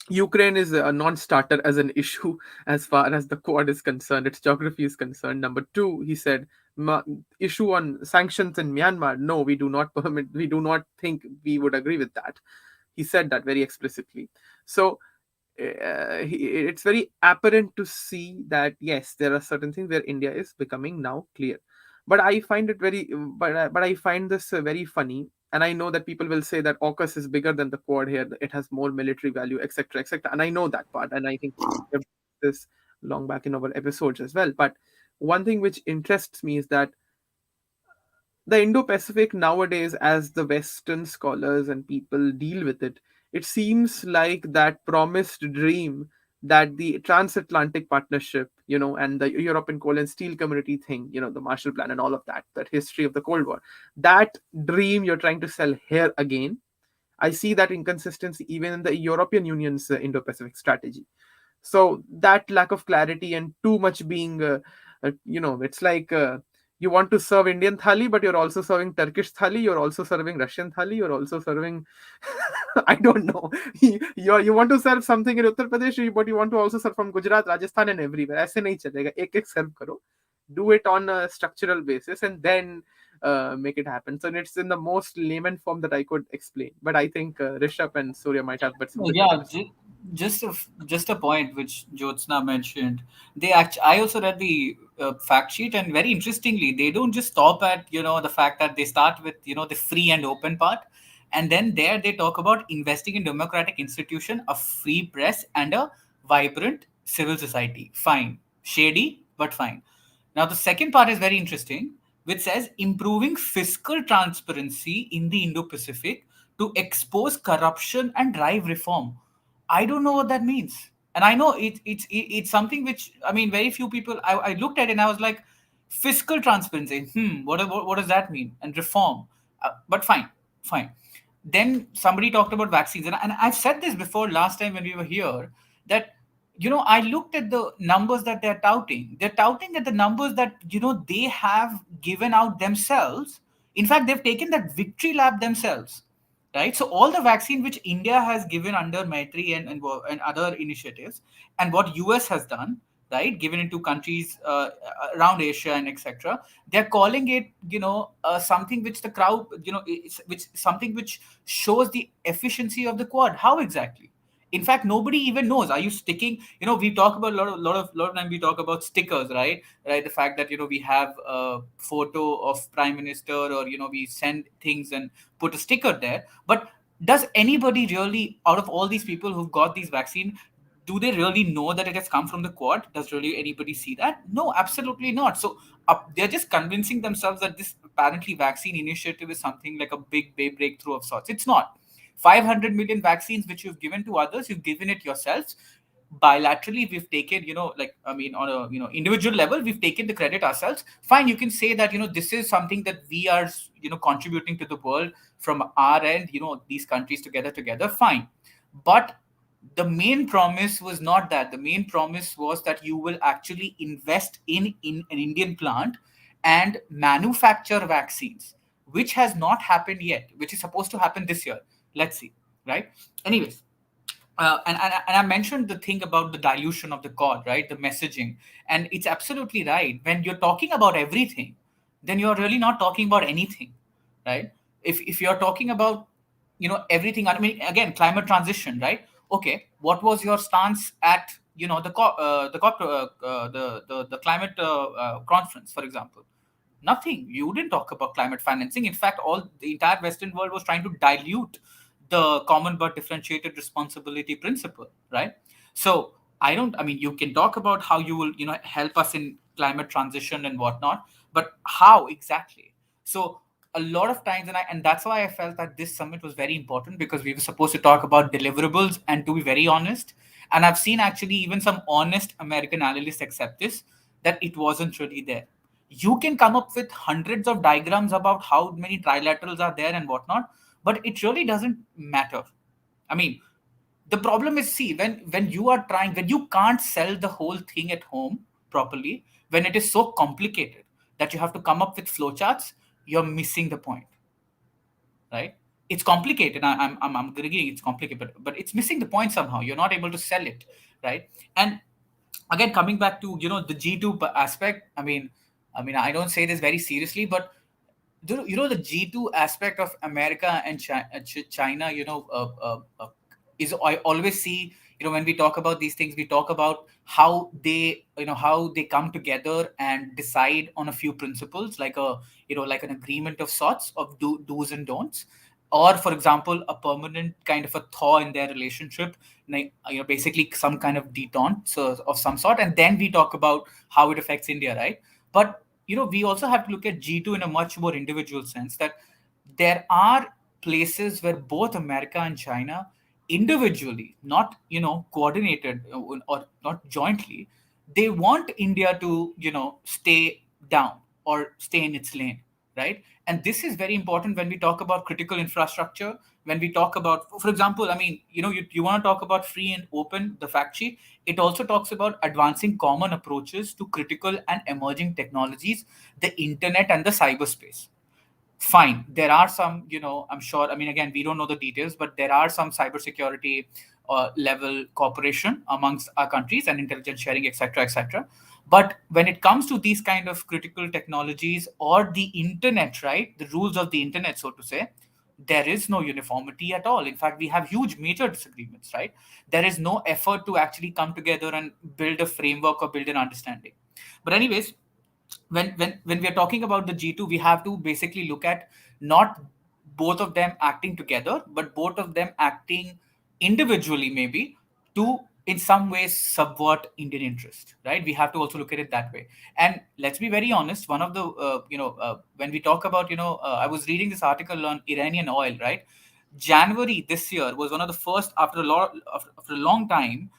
Ukraine is a non-starter as an issue as far as the Quad is concerned, its geography is concerned. Number two, he said, issue on sanctions in Myanmar. No, we do not permit. We do not think we would agree with that. He said that very explicitly. So it's very apparent to see that yes, there are certain things where India is becoming now clear. But I find it very, but I find this very funny, and I know that people will say that AUKUS is bigger than the Quad here; it has more military value, etc., etc. And I know that part, and I think we have this long back in our episodes as well. But one thing which interests me is that the Indo-Pacific nowadays, as the Western scholars and people deal with it, it seems like that promised dream that the transatlantic partnership, and the European coal and steel community thing, the Marshall Plan and all of that, that history of the Cold War, that dream you're trying to sell here again. I see that inconsistency even in the European Union's Indo-Pacific strategy. So that lack of clarity and too much being it's like you want to serve Indian thali, but you're also serving Turkish thali, you're also serving Russian thali, you're also serving I don't know. You want to serve something in Uttar Pradesh, but you want to also serve from Gujarat, Rajasthan, and everywhere. ऐसे नहीं चलेगा. एक serve करो. Do it on a structural basis and then make it happen. So it's in the most layman form that I could explain. But I think Rishabh and Surya might have but something better Yeah, to say. just a point which Jyotsna mentioned. I also read the fact sheet, and very interestingly, they don't just stop at the fact that they start with the free and open part, and then there they talk about investing in democratic institution, a free press, and a vibrant civil society. Fine, shady, but fine. Now the second part is very interesting, which says improving fiscal transparency in the Indo-Pacific to expose corruption and drive reform. I don't know what that means. And I know it's something which, I mean, very few people, I looked at it and I was like, fiscal transparency, what does that mean? And reform. But fine, fine. Then somebody talked about vaccines. And I've said this before last time when we were here, that I looked at the numbers that they're touting. They're touting that the numbers that they have given out themselves. In fact, they've taken that victory lap themselves, right? So all the vaccine which India has given under Maitri and other initiatives, and what US has done, right, given it to countries around Asia and etc. They're calling it, something which the crowd, which something which shows the efficiency of the Quad. How exactly? In fact, nobody even knows. Are you sticking? We talk about lot of time. We talk about stickers, right? The fact that we have a photo of Prime Minister, or we send things and put a sticker there. But does anybody really, out of all these people who've got these vaccine, do they really know that it has come from the Quad? Does really anybody see that? No, absolutely not. So they're just convincing themselves that this apparently vaccine initiative is something like a big breakthrough of sorts. It's not. 500 million vaccines which you've given to others, you've given it yourselves. Bilaterally, we've taken, on a, individual level, we've taken the credit ourselves. Fine, you can say that, this is something that we are, contributing to the world from our end, these countries together, fine. But the main promise was not that. The main promise was that you will actually invest in an Indian plant and manufacture vaccines, which has not happened yet, which is supposed to happen this year. Let's see, right? Anyways, and I mentioned the thing about the dilution of the chord, right? The messaging. And it's absolutely right. When you're talking about everything, then you're really not talking about anything, right? If you're talking about, everything, I mean, again, climate transition, right? Okay, what was your stance at, the climate conference, for example? Nothing. You didn't talk about climate financing. In fact, all the entire Western world was trying to dilute the common but differentiated responsibility principle, right? So I mean, you can talk about how you will, help us in climate transition and whatnot, but how exactly? So a lot of times, and that's why I felt that this summit was very important, because we were supposed to talk about deliverables. And to be very honest, and I've seen actually even some honest American analysts accept this, that it wasn't really there. You can come up with hundreds of diagrams about how many trilaterals are there and whatnot, but it really doesn't matter. I mean, the problem is, see, when you are trying, when you can't sell the whole thing at home properly, when it is so complicated that you have to come up with flowcharts, you're missing the point, right? It's complicated. I'm agreeing it's complicated, but it's missing the point somehow. You're not able to sell it, right? And again, coming back to, the G2 aspect, I don't say this very seriously, but the G2 aspect of America and China, is, I always see, when we talk about these things, we talk about how they, how they come together and decide on a few principles, like like an agreement of sorts of do's and don'ts, or for example, a permanent kind of a thaw in their relationship, basically some kind of detente of some sort, and then we talk about how it affects India, right? But we also have to look at G2 in a much more individual sense, that there are places where both America and China individually, not, coordinated, or not jointly, they want India to, stay down or stay in its lane, right? And this is very important when we talk about critical infrastructure, when we talk about, for example, I mean, you want to talk about free and open, the fact sheet, it also talks about advancing common approaches to critical and emerging technologies, the internet and the cyberspace. Fine, there are some, I'm sure, I mean, again, we don't know the details, but there are some cybersecurity level cooperation amongst our countries and intelligence sharing, etc., etc. But when it comes to these kind of critical technologies or the internet, right, the rules of the internet, so to say, there is no uniformity at all. In fact, we have huge major disagreements, right? There is no effort to actually come together and build a framework or build an understanding. But anyways, when we are talking about the G2, we have to basically look at not both of them acting together, but both of them acting individually, maybe, to in some ways subvert Indian interest, right? We have to also look at it that way. And let's be very honest, one of the when we talk about, I was reading this article on Iranian oil, right? January this year was one of the first, after a long time,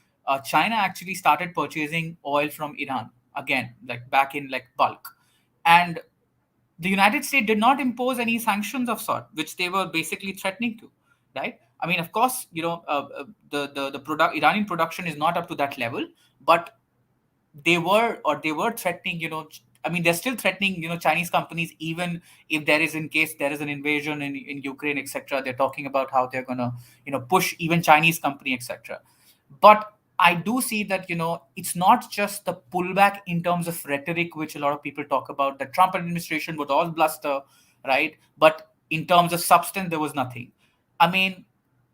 China actually started purchasing oil from Iran again, like back in like bulk. And the United States did not impose any sanctions of sort, which they were basically threatening to, right? I mean, of course, the Iranian production is not up to that level, but they were threatening, I mean, they're still threatening, Chinese companies, even if there is, in case there is an invasion in Ukraine, etc. They're talking about how they're gonna, push even Chinese company, etc. But I do see that, it's not just the pullback in terms of rhetoric, which a lot of people talk about. The Trump administration was all bluster, right? But in terms of substance, there was nothing. I mean,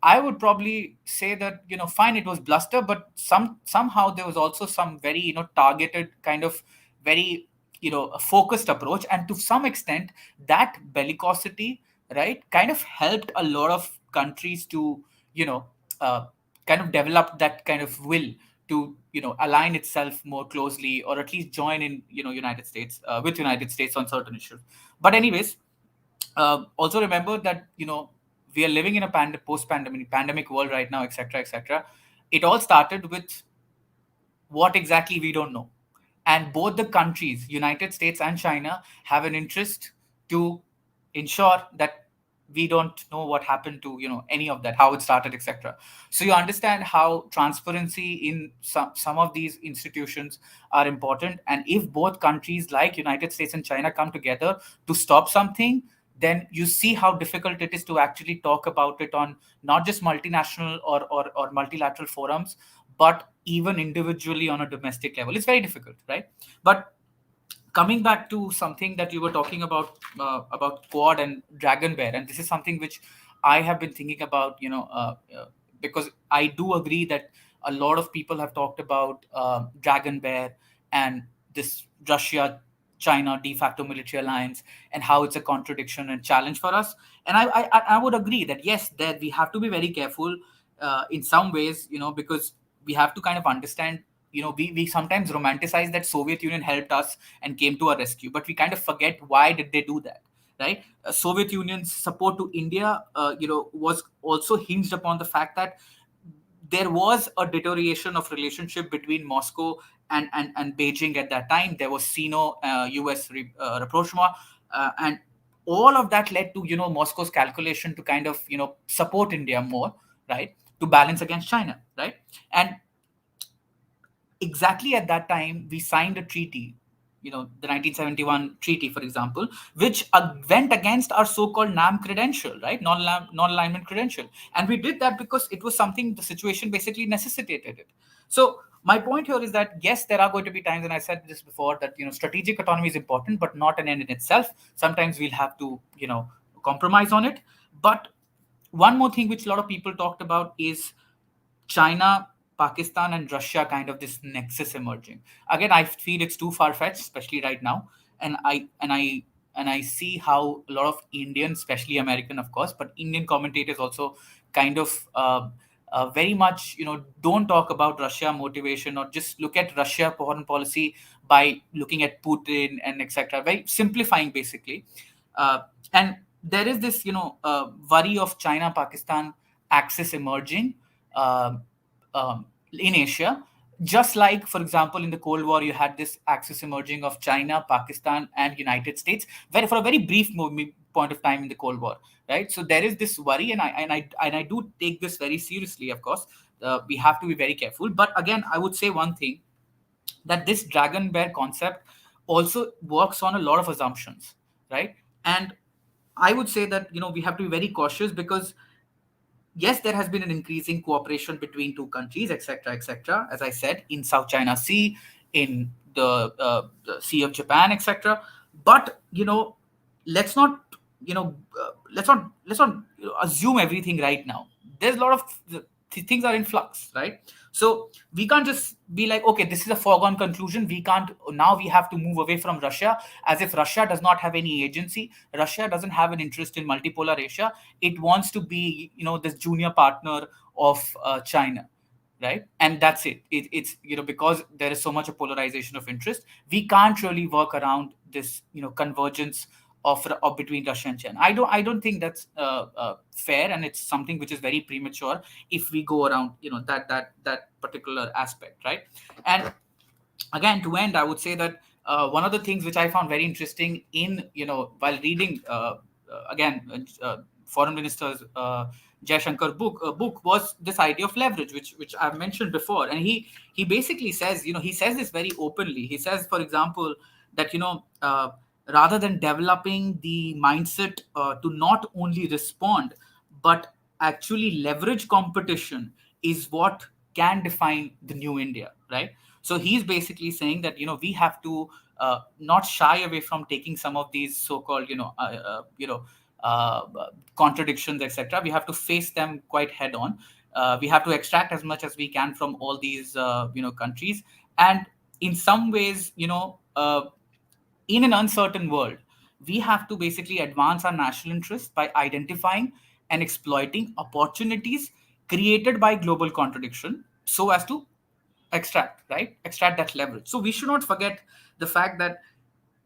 I would probably say that, fine, it was bluster, but somehow there was also some very, targeted kind of very, a focused approach. And to some extent, that bellicosity, right, kind of helped a lot of countries to, uh, kind of develop that kind of will to, align itself more closely, or at least join in, United States, with United States on certain issues. But anyways, also remember that, we are living in a post-pandemic world right now, etc., etc. It all started with what exactly we don't know. And both the countries, United States and China, have an interest to ensure that we don't know what happened to any of that, how it started, etc. So you understand how transparency in some of these institutions are important. And if both countries like United States and China come together to stop something, then you see how difficult it is to actually talk about it on not just multinational or multilateral forums, but even individually on a domestic level. It's very difficult, right? But coming back to something that you were talking about Quad and Dragon Bear, and this is something which I have been thinking about, because I do agree that a lot of people have talked about Dragon Bear and this Russia China de facto military alliance, and how it's a contradiction and challenge for us. And I would agree that yes, that we have to be very careful in some ways, because we have to kind of understand, we sometimes romanticize that Soviet Union helped us and came to our rescue, but we kind of forget why did they do that, right? Soviet Union's support to India, was also hinged upon the fact that there was a deterioration of relationship between Moscow and Beijing at that time. There was Sino US rapprochement, and all of that led to Moscow's calculation to kind of support India more, right, to balance against China, right? And exactly at that time we signed a treaty, the 1971 treaty, for example, which went against our so-called NAM credential, right, non-alignment credential. And we did that because it was something the situation basically necessitated it. So my point here is that yes, there are going to be times, and I said this before, that strategic autonomy is important but not an end in itself. Sometimes we'll have to compromise on it. But one more thing which a lot of people talked about is China, Pakistan, and Russia, kind of this nexus emerging. Again, I feel it's too far fetched, especially right now. And I see how a lot of Indian, especially American, of course, but Indian commentators also kind of very much don't talk about Russia motivation, or just look at Russia foreign policy by looking at Putin and etc. Very simplifying, basically. And there is this worry of China Pakistan axis emerging um, in Asia. Just like, for example, in the Cold War, you had this axis emerging of China, Pakistan, and United States, very for a very brief point of time in the Cold War, right? So there is this worry, and I do take this very seriously. Of course, we have to be very careful. But again, I would say one thing, that this dragon bear concept also works on a lot of assumptions, right? And I would say that we have to be very cautious, because yes, there has been an increasing cooperation between two countries, etc., etc. As I said, in South China Sea, in the Sea of Japan, etc. But let's not let's not assume everything right now. There's a lot of things are in flux, right? So we can't just be like, okay, this is a foregone conclusion. We can't now. We have to move away from Russia, as if Russia does not have any agency. Russia doesn't have an interest in multipolar Asia. It wants to be this junior partner of China, right? And that's it's because there is so much a polarization of interest, we can't really work around this convergence of between Russia and China. I don't think that's fair, and it's something which is very premature if we go around that particular aspect, right? And again, to end, I would say that one of the things which I found very interesting in while reading again foreign minister's Jaishankar book was this idea of leverage, which I've mentioned before. And he basically says, he says this very openly. He says, for example, that rather than developing the mindset to not only respond but actually leverage competition is what can define the new India, right? So he's basically saying that we have to not shy away from taking some of these so-called uh, contradictions, etc. We have to face them quite head on. We have to extract as much as we can from all these countries, and in some ways, in an uncertain world, we have to basically advance our national interest by identifying and exploiting opportunities created by global contradiction, so as to extract that leverage. So we should not forget the fact that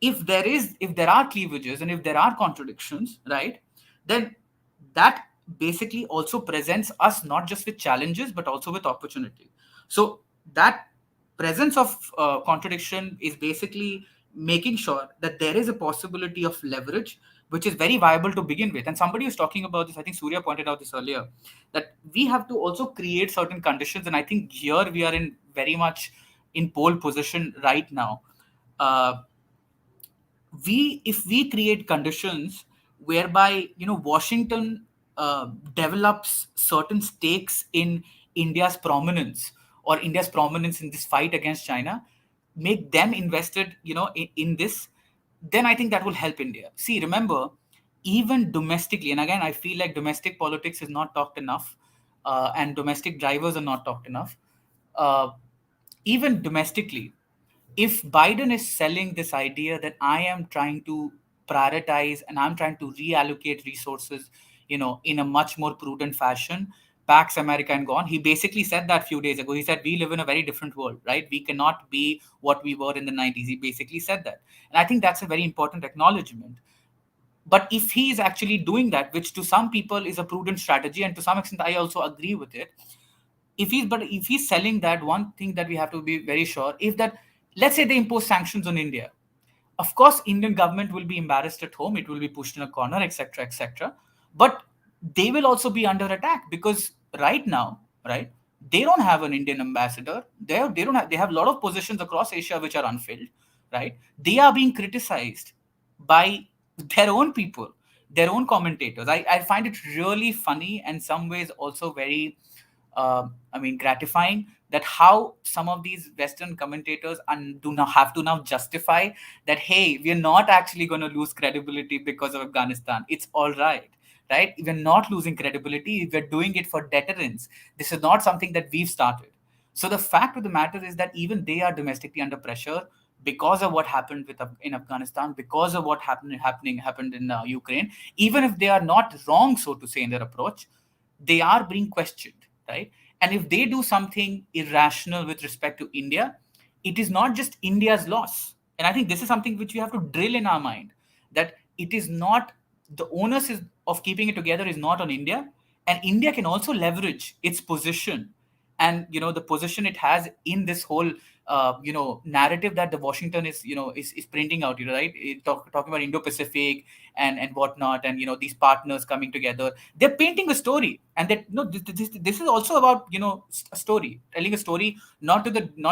if there are cleavages and if there are contradictions, right, then that basically also presents us not just with challenges but also with opportunity. So that presence of contradiction is basically making sure that there is a possibility of leverage which is very viable to begin with. And somebody was talking about this, I think Surya pointed out this earlier, that we have to also create certain conditions. And I think here we are in very much in pole position right now. uh, if we create conditions whereby Washington develops certain stakes in India's prominence, or India's prominence in this fight against China, make them invested in this, then I think that will help India. See, remember, even domestically, and again I feel like domestic politics is not talked enough, and domestic drivers are not talked enough. uh, Even domestically, if Biden is selling this idea that I am trying to prioritize and I'm trying to reallocate resources, in a much more prudent fashion, Pax America and gone. He basically said that a few days ago. He said, we live in a very different world, right? We cannot be what we were in the 90s. He basically said that. And I think that's a very important acknowledgement. But if he is actually doing that, which to some people is a prudent strategy, and to some extent I also agree with it, if he's selling that, one thing that we have to be very sure, if that, let's say they impose sanctions on India, of course Indian government will be embarrassed at home, it will be pushed in a corner, etc., etc. But they will also be under attack, because right now, right, they don't have an Indian ambassador. They have a lot of positions across Asia which are unfilled, right? They are being criticized by their own people, their own commentators. I find it really funny, and some ways also very gratifying, that how some of these Western commentators do not have to now justify that, hey, we're not actually going to lose credibility because of Afghanistan. It's all right, right? We're not losing credibility. We're doing it for deterrence. This is not something that we've started. So the fact of the matter is that even they are domestically under pressure because of what happened in Afghanistan, because of what happened in Ukraine. Even if they are not wrong, so to say, in their approach, they are being questioned, right? And if they do something irrational with respect to India, it is not just India's loss. And I think this is something which we have to drill in our mind, that it is not, the onus is of keeping it together is not on India, and India can also leverage its position, and the position it has in this whole narrative that the Washington is printing out, right? Talking about Indo-Pacific and whatnot, and these partners coming together, they're painting a story. And that this is also about a story, telling a story, not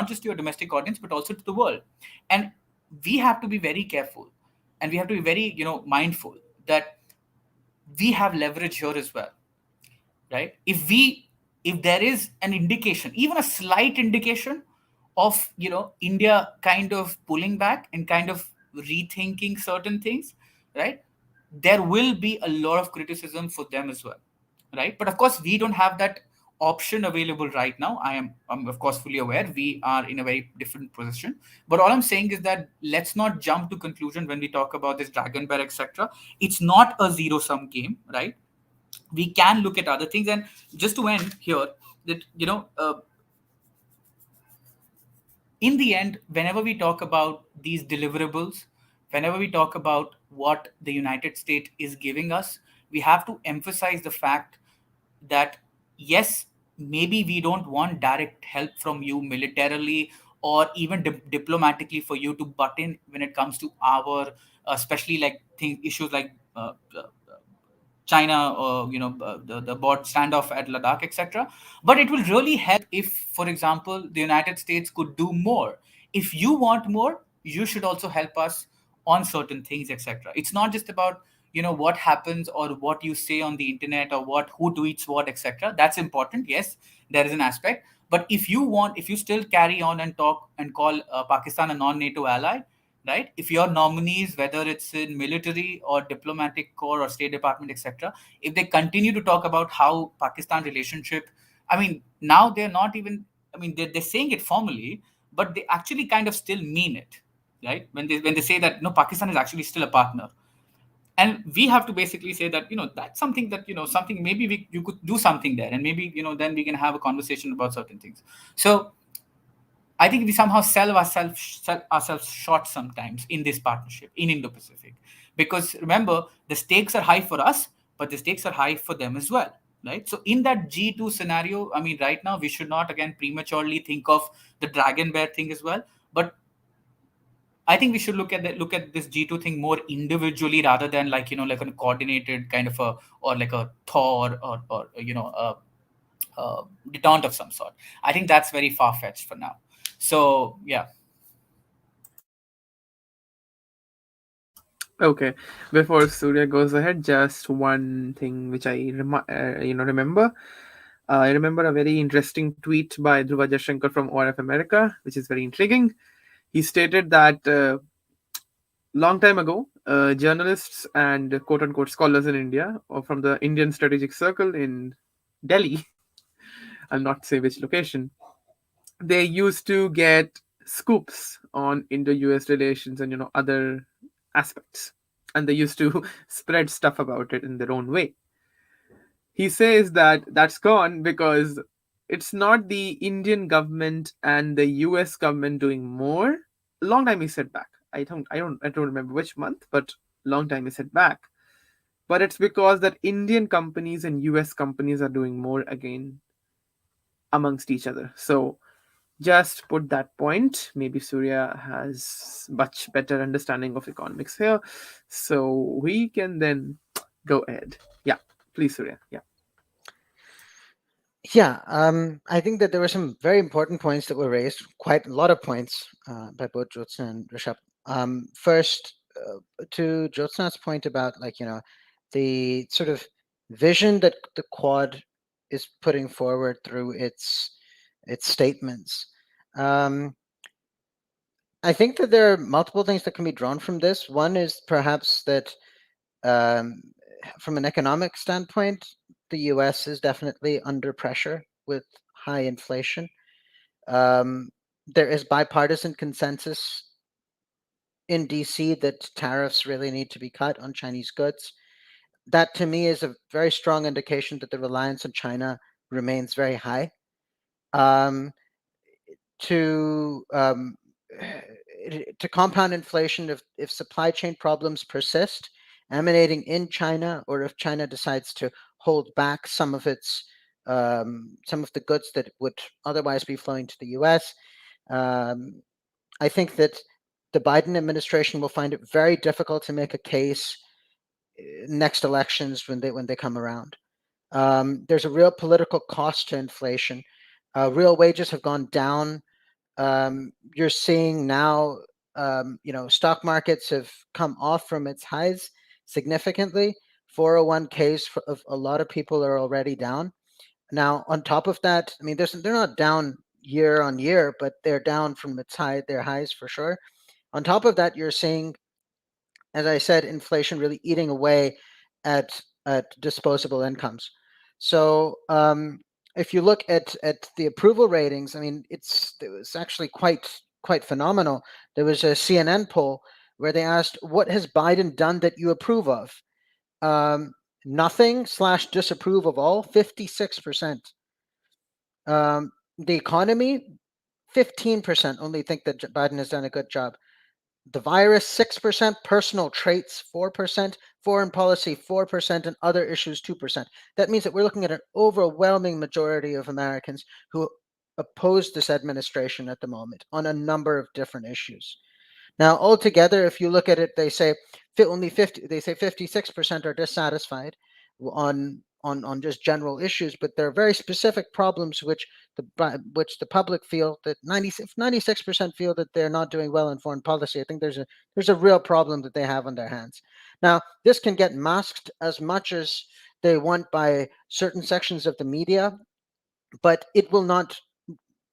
just to your domestic audience but also to the world. And we have to be very careful, and we have to be very mindful that we have leverage here as well, right? If there is an indication, even a slight indication of India kind of pulling back and kind of rethinking certain things, right, there will be a lot of criticism for them as well, right? But of course we don't have that option available right now. I'm of course fully aware we are in a very different position, but all I'm saying is that let's not jump to conclusion when we talk about this dragon bear, etc. It's not a zero sum game, right? We can look at other things. And just to end here, that in the end, whenever we talk about these deliverables, whenever we talk about what the United States is giving us, we have to emphasize the fact that yes, maybe we don't want direct help from you militarily or even diplomatically for you to butt in when it comes to our especially like issues like China, or the bot standoff at Ladakh, etc. But it will really help if, for example, the United States could do more. If you want more, you should also help us on certain things, etc. It's not just about what happens or what you say on the internet or who tweets what, etc. That's important. Yes, there is an aspect. But if you still carry on and talk and call Pakistan a non-NATO ally, right? If your nominees, whether it's in military or diplomatic corps or State Department, etc., if they continue to talk about how Pakistan relationship, I mean, now they're not even, I mean, they're saying it formally, but they actually kind of still mean it, right? When they say that no, Pakistan is actually still a partner. And we have to basically say that that's something that something maybe you could do something there, and maybe then we can have a conversation about certain things. So I think we somehow sell ourselves short sometimes in this partnership in Indo-Pacific, because remember, the stakes are high for us, but the stakes are high for them as well, right? So in that G2 scenario, I mean, right now we should not again prematurely think of the dragon bear thing as well, but I think we should look at this G2 thing more individually rather than like like a coordinated kind of a, or like a Thor, or detente of some sort. I think that's very far fetched for now. So yeah. Okay, before Surya goes ahead, just one thing which I remember. I remember a very interesting tweet by Dhruva Jaishankar from ORF America, which is very intriguing. He stated that long time ago, journalists and quote unquote scholars in India, or from the Indian Strategic Circle in Delhi, I'll not say which location, they used to get scoops on Indo-US relations and other aspects, and they used to spread stuff about it in their own way. He says that that's gone because it's not the Indian government and the US government doing more. Long time he said back. I don't remember which month, but long time he said back. But it's because that Indian companies and US companies are doing more again amongst each other. So just put that point. Maybe Surya has much better understanding of economics here. So we can then go ahead. Yeah, please, Surya. Yeah. Yeah, I think that there were some very important points that were raised, quite a lot of points by both Jyotsna and Rishabh. First, to Jyotsna's point about the sort of vision that the Quad is putting forward through its statements. I think that there are multiple things that can be drawn from this. One is perhaps that um, from an economic standpoint, the US is definitely under pressure with high inflation. There is bipartisan consensus in DC that tariffs really need to be cut on Chinese goods. That to me is a very strong indication that the reliance on China remains very high. Um, to to compound inflation, if supply chain problems persist emanating in China, or if China decides to hold back some of the goods that would otherwise be flowing to the US, I think that the Biden administration will find it very difficult to make a case next elections when they come around. There's a real political cost to inflation. Real wages have gone down. You're seeing now, stock markets have come off from its highs significantly. 401ks of a lot of people are already down. Now, on top of that, I mean, they're not down year on year, but they're down from their highs for sure. On top of that, you're seeing, as I said, inflation really eating away at disposable incomes. So if you look at the approval ratings, I mean, it was actually quite phenomenal. There was a CNN poll where they asked, "What has Biden done that you approve of?" Nothing / disapprove of all, 56%. The economy, 15% only think that Biden has done a good job. The virus, 6%, personal traits, 4%, foreign policy, 4%, and other issues, 2%. That means that we're looking at an overwhelming majority of Americans who oppose this administration at the moment on a number of different issues. Now, altogether, if you look at it, they say 56% are dissatisfied on just general issues, but there are very specific problems which the public feel that 96% feel that they're not doing well in foreign policy. I think there's a real problem that they have on their hands. Now, this can get masked as much as they want by certain sections of the media, but it will not,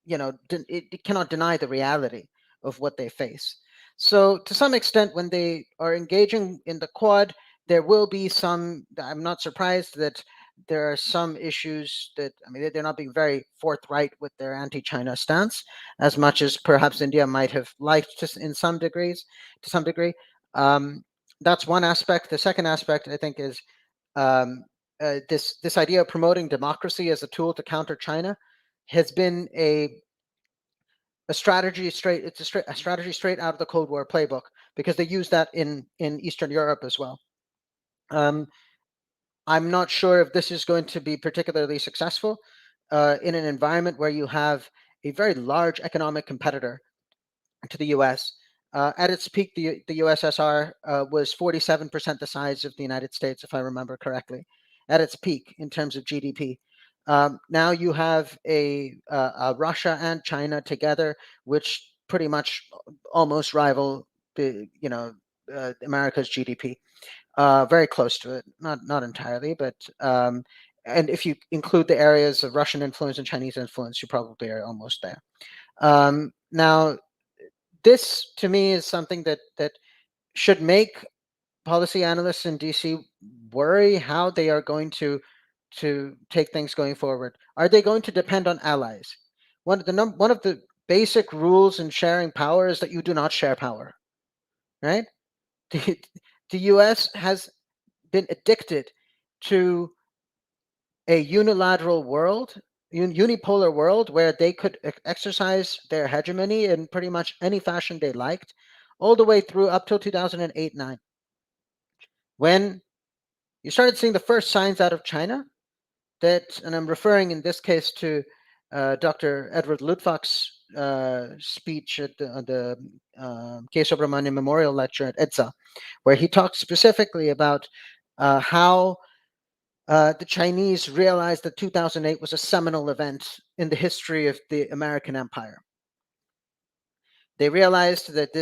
it cannot deny the reality of what they face. So to some extent, when they are engaging in the Quad, there will be some, I'm not surprised that there are some issues that, I mean, they're not being very forthright with their anti-China stance, as much as perhaps India might have liked to some degree. That's one aspect. The second aspect, I think, is this idea of promoting democracy as a tool to counter China has been a strategy straight. It's a strategy straight out of the Cold War playbook, because they use that in Eastern Europe as well. I'm not sure if this is going to be particularly successful in an environment where you have a very large economic competitor to the U.S. At its peak, the USSR was 47% the size of the United States, if I remember correctly, at its peak in terms of GDP. Now you have a Russia and China together, which pretty much almost rival the America's GDP. Very close to it, not entirely, but and if you include the areas of Russian influence and Chinese influence, you probably are almost there. Now, this to me is something that should make policy analysts in DC worry how they are going to take things going forward. Are they going to depend on allies? One of the basic rules in sharing power is that you do not share power, right? The U.S. has been addicted to a unilateral world, unipolar world, where they could exercise their hegemony in pretty much any fashion they liked, all the way through up till 2008-9, when you started seeing the first signs out of China that, and I'm referring in this case to Dr. Edward Luttwak's speech at the K. Subramanian Memorial Lecture at EDSA, where he talked specifically about how the Chinese realized that 2008 was a seminal event in the history of the American empire. They realized that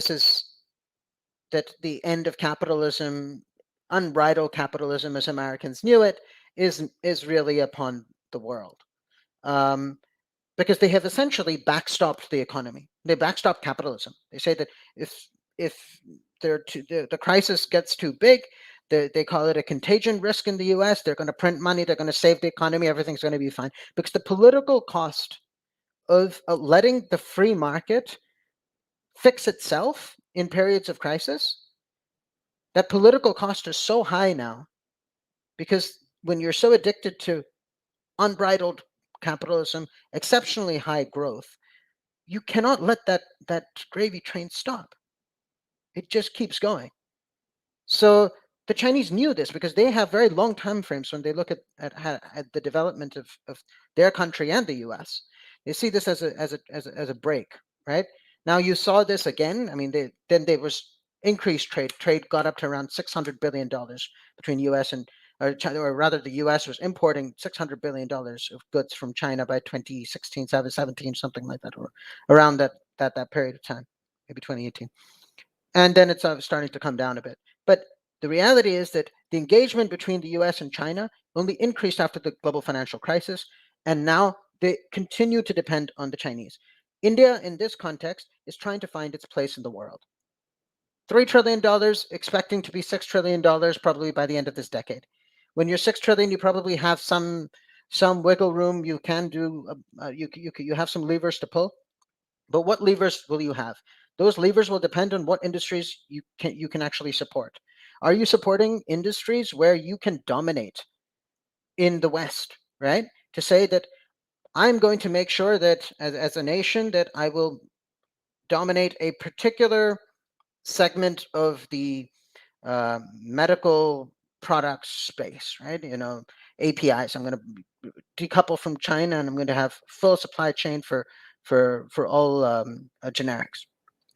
that the end of capitalism, unbridled capitalism as Americans knew it, is really upon the world. Because they have essentially backstopped the economy. They backstop capitalism. They say that if the crisis gets too big, they call it a contagion risk in the U.S. They're going to print money. They're going to save the economy. Everything's going to be fine. Because the political cost of letting the free market fix itself in periods of crisis, that political cost is so high now, because when you're so addicted to unbridled capitalism, exceptionally high growth, you cannot let that gravy train stop. It just keeps going. So the Chinese knew this because they have very long time frames when they look at the development of their country and the U.S. They see this as a break, right? Now you saw this again. I mean, then there was increased trade. Trade got up to around $600 billion between U.S. and or rather, the U.S. was importing $600 billion of goods from China by 2016, 17, something like that, or around that period of time, maybe 2018. And then it's starting to come down a bit. But the reality is that the engagement between the U.S. and China only increased after the global financial crisis, and now they continue to depend on the Chinese. India, in this context, is trying to find its place in the world. $3 trillion, expecting to be $6 trillion probably by the end of this decade. When you're $6 trillion, you probably have some wiggle room. You can do you have some levers to pull. But what levers will you have? Those levers will depend on what industries you can actually support. Are you supporting industries where you can dominate in the West, right? To say that I'm going to make sure that as a nation that I will dominate a particular segment of the medical products space, right? APIs. I'm going to decouple from China, and I'm going to have full supply chain for all generics.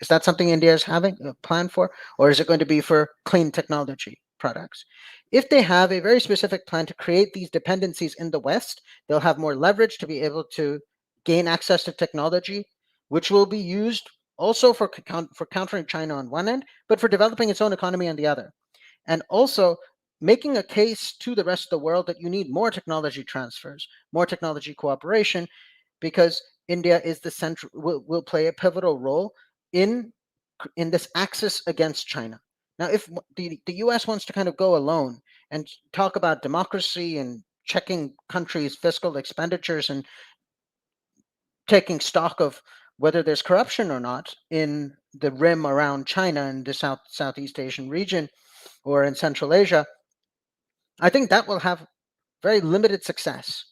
Is that something India is having a plan for, or is it going to be for clean technology products? If they have a very specific plan to create these dependencies in the West, they'll have more leverage to be able to gain access to technology, which will be used also for countering China on one end, but for developing its own economy on the other. And also making a case to the rest of the world that you need more technology transfers, more technology cooperation, because India is the central will play a pivotal role in this axis against China. Now, if the U.S. wants to kind of go alone and talk about democracy and checking countries' fiscal expenditures and taking stock of whether there's corruption or not in the rim around China and the Southeast Asian region or in Central Asia, I think that will have very limited success.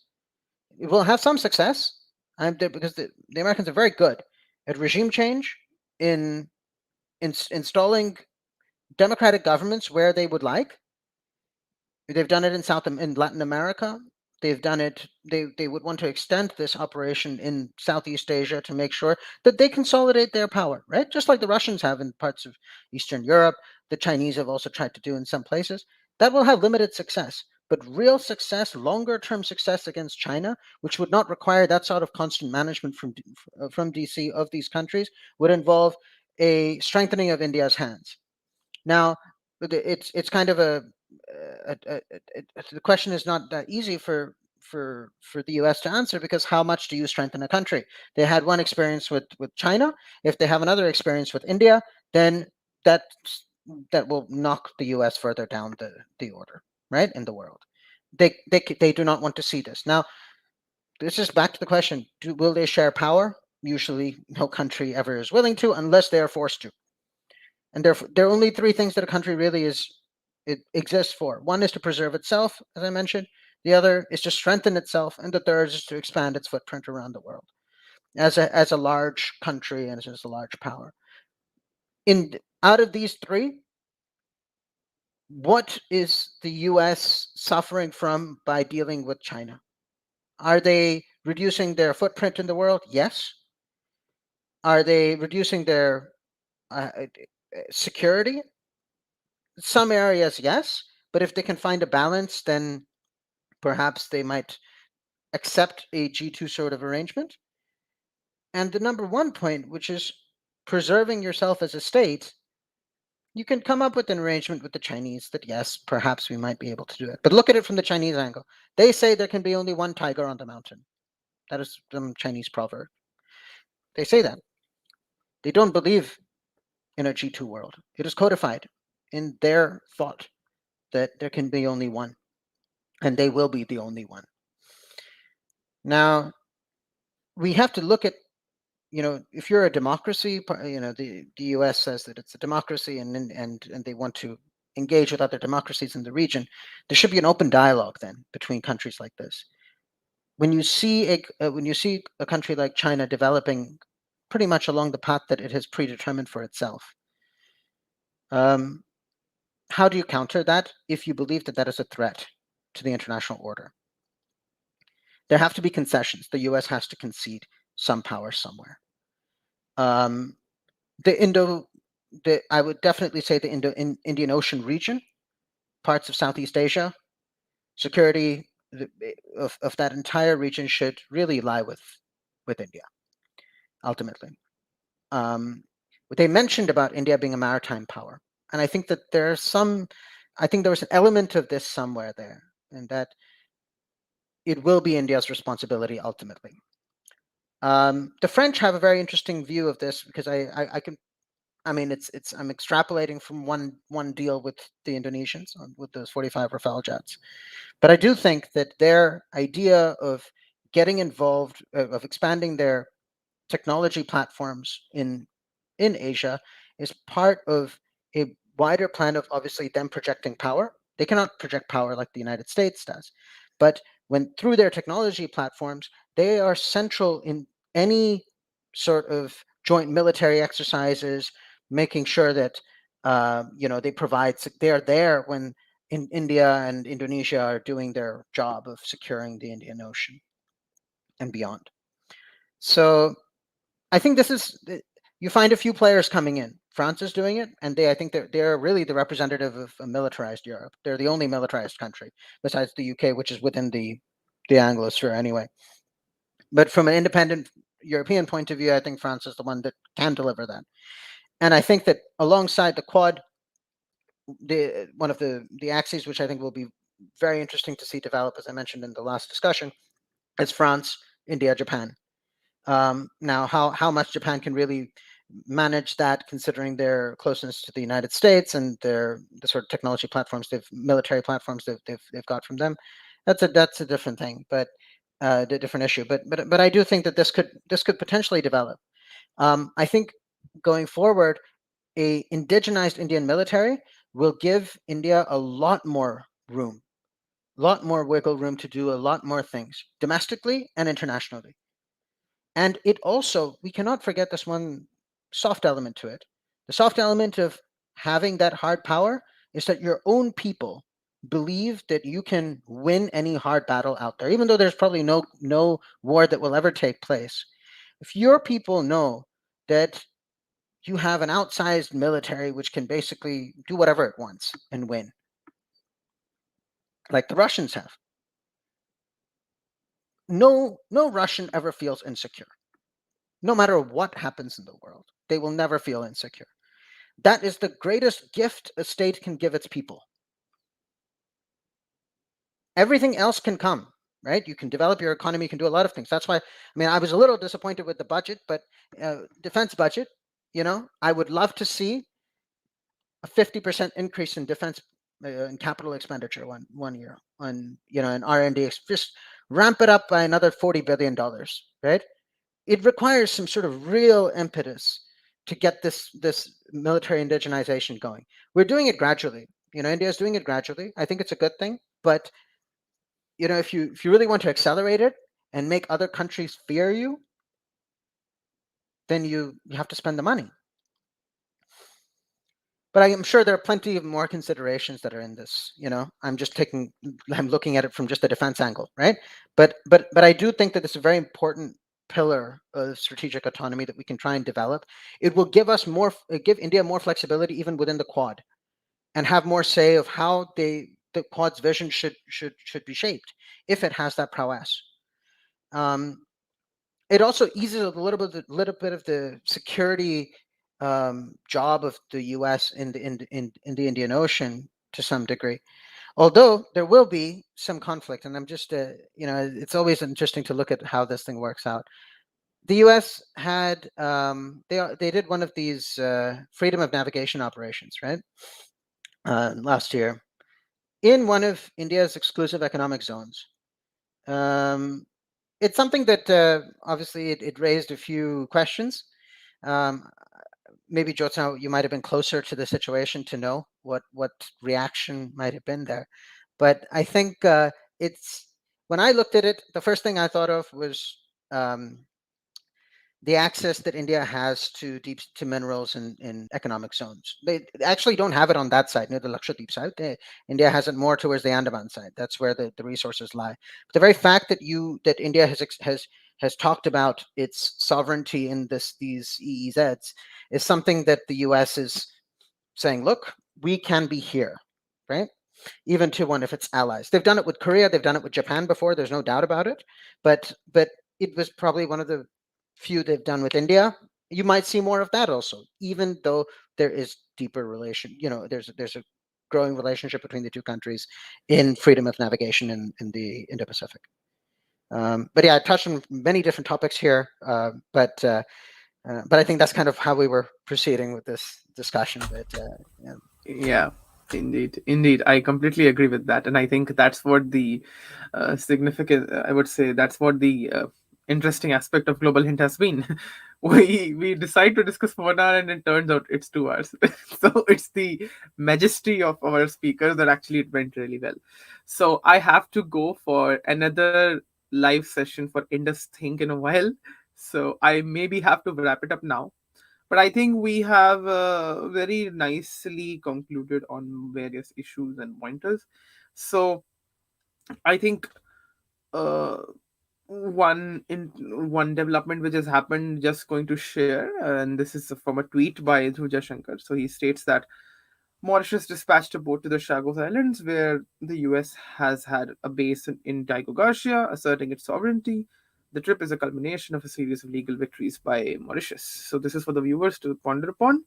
It will have some success, because the Americans are very good at regime change, in installing democratic governments where they would like, They've done it in Latin America. They've done it. They would want to extend this operation in Southeast Asia to make sure that they consolidate their power, right? Just like the Russians have in parts of Eastern Europe, the Chinese have also tried to do in some places. That will have limited success, but real success, longer term success against China, which would not require that sort of constant management from DC of these countries, would involve a strengthening of India's hands. Now, it's kind of the question is not that easy for the U.S. to answer, because how much do you strengthen a country? They had one experience with China. If they have another experience with India, then that that will knock the U.S. further down the order, right, in the world. They do not want to see this. Now, this is back to the question: will they share power? Usually, no country ever is willing to, unless they are forced to. And there are only three things that a country really it exists for. One is to preserve itself, as I mentioned. The other is to strengthen itself, and the third is to expand its footprint around the world as a large country and as a large power. Out of these three, what is the U.S. suffering from by dealing with China? Are they reducing their footprint in the world? Yes. Are they reducing their security? Some areas, yes, but if they can find a balance, then perhaps they might accept a G2 sort of arrangement. And the number one point, which is preserving yourself as a state, you can come up with an arrangement with the Chinese that, yes, perhaps we might be able to do it. But look at it from the Chinese angle. They say there can be only one tiger on the mountain. That is some Chinese proverb. They say that. They don't believe in a G2 world. It is codified in their thought that there can be only one, and they will be the only one. Now, we have to look at, if you're a democracy, the U.S. says that it's a democracy, and they want to engage with other democracies in the region. There should be an open dialogue then between countries like this. When you see a country like China developing pretty much along the path that it has predetermined for itself, how do you counter that if you believe that that is a threat to the international order? There have to be concessions. The U.S. has to concede some power somewhere. I would definitely say the Indian Ocean region, parts of Southeast Asia, security of that entire region should really lie with India, ultimately. What they mentioned about India being a maritime power, and I think that there was an element of this somewhere there, and that it will be India's responsibility ultimately. The French have a very interesting view of this, because I'm extrapolating from one deal with the Indonesians with those 45 Rafale jets, but I do think that their idea of getting involved, of expanding their technology platforms in Asia, is part of a wider plan of obviously them projecting power. They cannot project power like the United States does, but through their technology platforms, they are central in any sort of joint military exercises, making sure that they're there when India and Indonesia are doing their job of securing the Indian Ocean and beyond. So I think you find a few players coming in. France is doing it, and I think they're really the representative of a militarized Europe. They're the only militarized country besides the UK, which is within the Anglosphere anyway. But from an independent European point of view, I think France is the one that can deliver that. And I think that alongside the Quad, one of the axes which I think will be very interesting to see develop, as I mentioned in the last discussion, is France, India, Japan. Now, how much Japan can really manage that, considering their closeness to the United States and the sort of technology platforms, military platforms they've got from them, that's a different thing, but the different issue. But I do think that this could potentially develop. I think going forward, a indigenized Indian military will give India a lot more room, a lot more wiggle room to do a lot more things domestically and internationally. And it also, we cannot forget this one soft element to it. The soft element of having that hard power is that your own people believe that you can win any hard battle out there, even though there's probably no war that will ever take place. If your people know that you have an outsized military which can basically do whatever it wants and win, like the Russians have, no Russian ever feels insecure. No matter what happens in the world, they will never feel insecure. That is the greatest gift a state can give its people. Everything else can come, right? You can develop your economy, you can do a lot of things. That's why, I mean, I was a little disappointed with the budget, but defense budget, I would love to see a 50% increase in defense in capital expenditure one year on, in R&D. Just ramp it up by another $40 billion, right? It requires some sort of real impetus to get this military indigenization going. We're doing it gradually. India is doing it gradually. I think it's a good thing. But if you really want to accelerate it and make other countries fear you, then you have to spend the money. But I am sure there are plenty of more considerations that are in this. I'm looking at it from just the defense angle, right? But I do think that it's a very important pillar of strategic autonomy that we can try and develop. It will give India more flexibility even within the Quad, and have more say of how the Quad's vision should be shaped if it has that prowess. It also eases a little bit of the security job of the U.S. in the Indian Ocean to some degree. Although there will be some conflict, and I'm just, it's always interesting to look at how this thing works out. The U.S. had they did one of these freedom of navigation operations, right, last year, in one of India's exclusive economic zones. It's something that obviously it raised a few questions. Maybe Jyotsna, you might have been closer to the situation to know what reaction might have been there. But I think it's, when I looked at it, the first thing I thought of was the access that India has to minerals in economic zones. They actually don't have it on that side, near the Lakshadweep side. India has it more towards the Andaman side. That's where the resources lie. But the very fact that India has talked about its sovereignty in these EEZs is something that the US is saying, look, we can be here, right? Even to one of its allies. They've done it with Korea, they've done it with Japan before, there's no doubt about it. But it was probably one of the few they've done with India. You might see more of that also, even though there is deeper relation. There's a growing relationship between the two countries in freedom of navigation in the Indo-Pacific. But yeah, I touched on many different topics here, but I think that's kind of how we were proceeding with this discussion. But Yeah, indeed, I completely agree with that, and I think that's what the significant. I would say that's what the interesting aspect of Global Hint has been. We decide to discuss 1 hour, and it turns out it's 2 hours. So it's the majesty of our speakers that actually it went really well. So I have to go for another live session for Indus Think in a while. So I maybe have to wrap it up now. But I think we have very nicely concluded on various issues and pointers. So I think uh, one development which has happened, just going to share, and this is from a tweet by Dhruja Shankar. So he states that Mauritius dispatched a boat to the Chagos Islands, where the US has had a base in Diego Garcia, asserting its sovereignty. The trip is a culmination of a series of legal victories by Mauritius. So, this is for the viewers to ponder upon,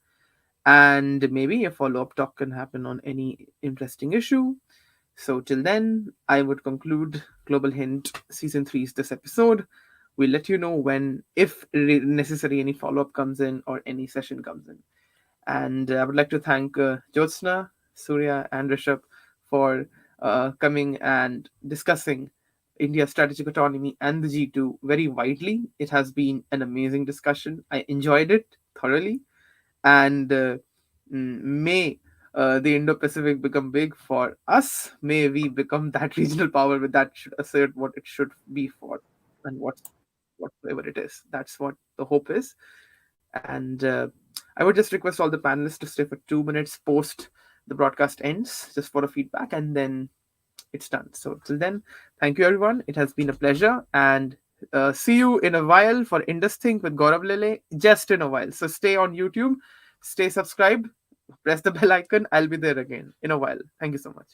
and maybe a follow up talk can happen on any interesting issue. So, till then, I would conclude Global Hint Season 3's this episode. We'll let you know when, if necessary, any follow up comes in or any session comes in. And I would like to thank Jyotsna, Surya, and Rishabh for coming and discussing India's strategic autonomy and the G2 very widely. It has been an amazing discussion. I enjoyed it thoroughly. And may the Indo Pacific become big for us. May we become that regional power with that should assert what it should be for and whatever it is. That's what the hope is. And I would just request all the panelists to stay for 2 minutes post the broadcast ends, just for a feedback, and then it's done. So till then, thank you everyone. It has been a pleasure, and see you in a while for Indus Think with Gaurav Lele. Just in a while. So stay on YouTube, stay subscribed, press the bell icon. I'll be there again in a while. Thank you so much.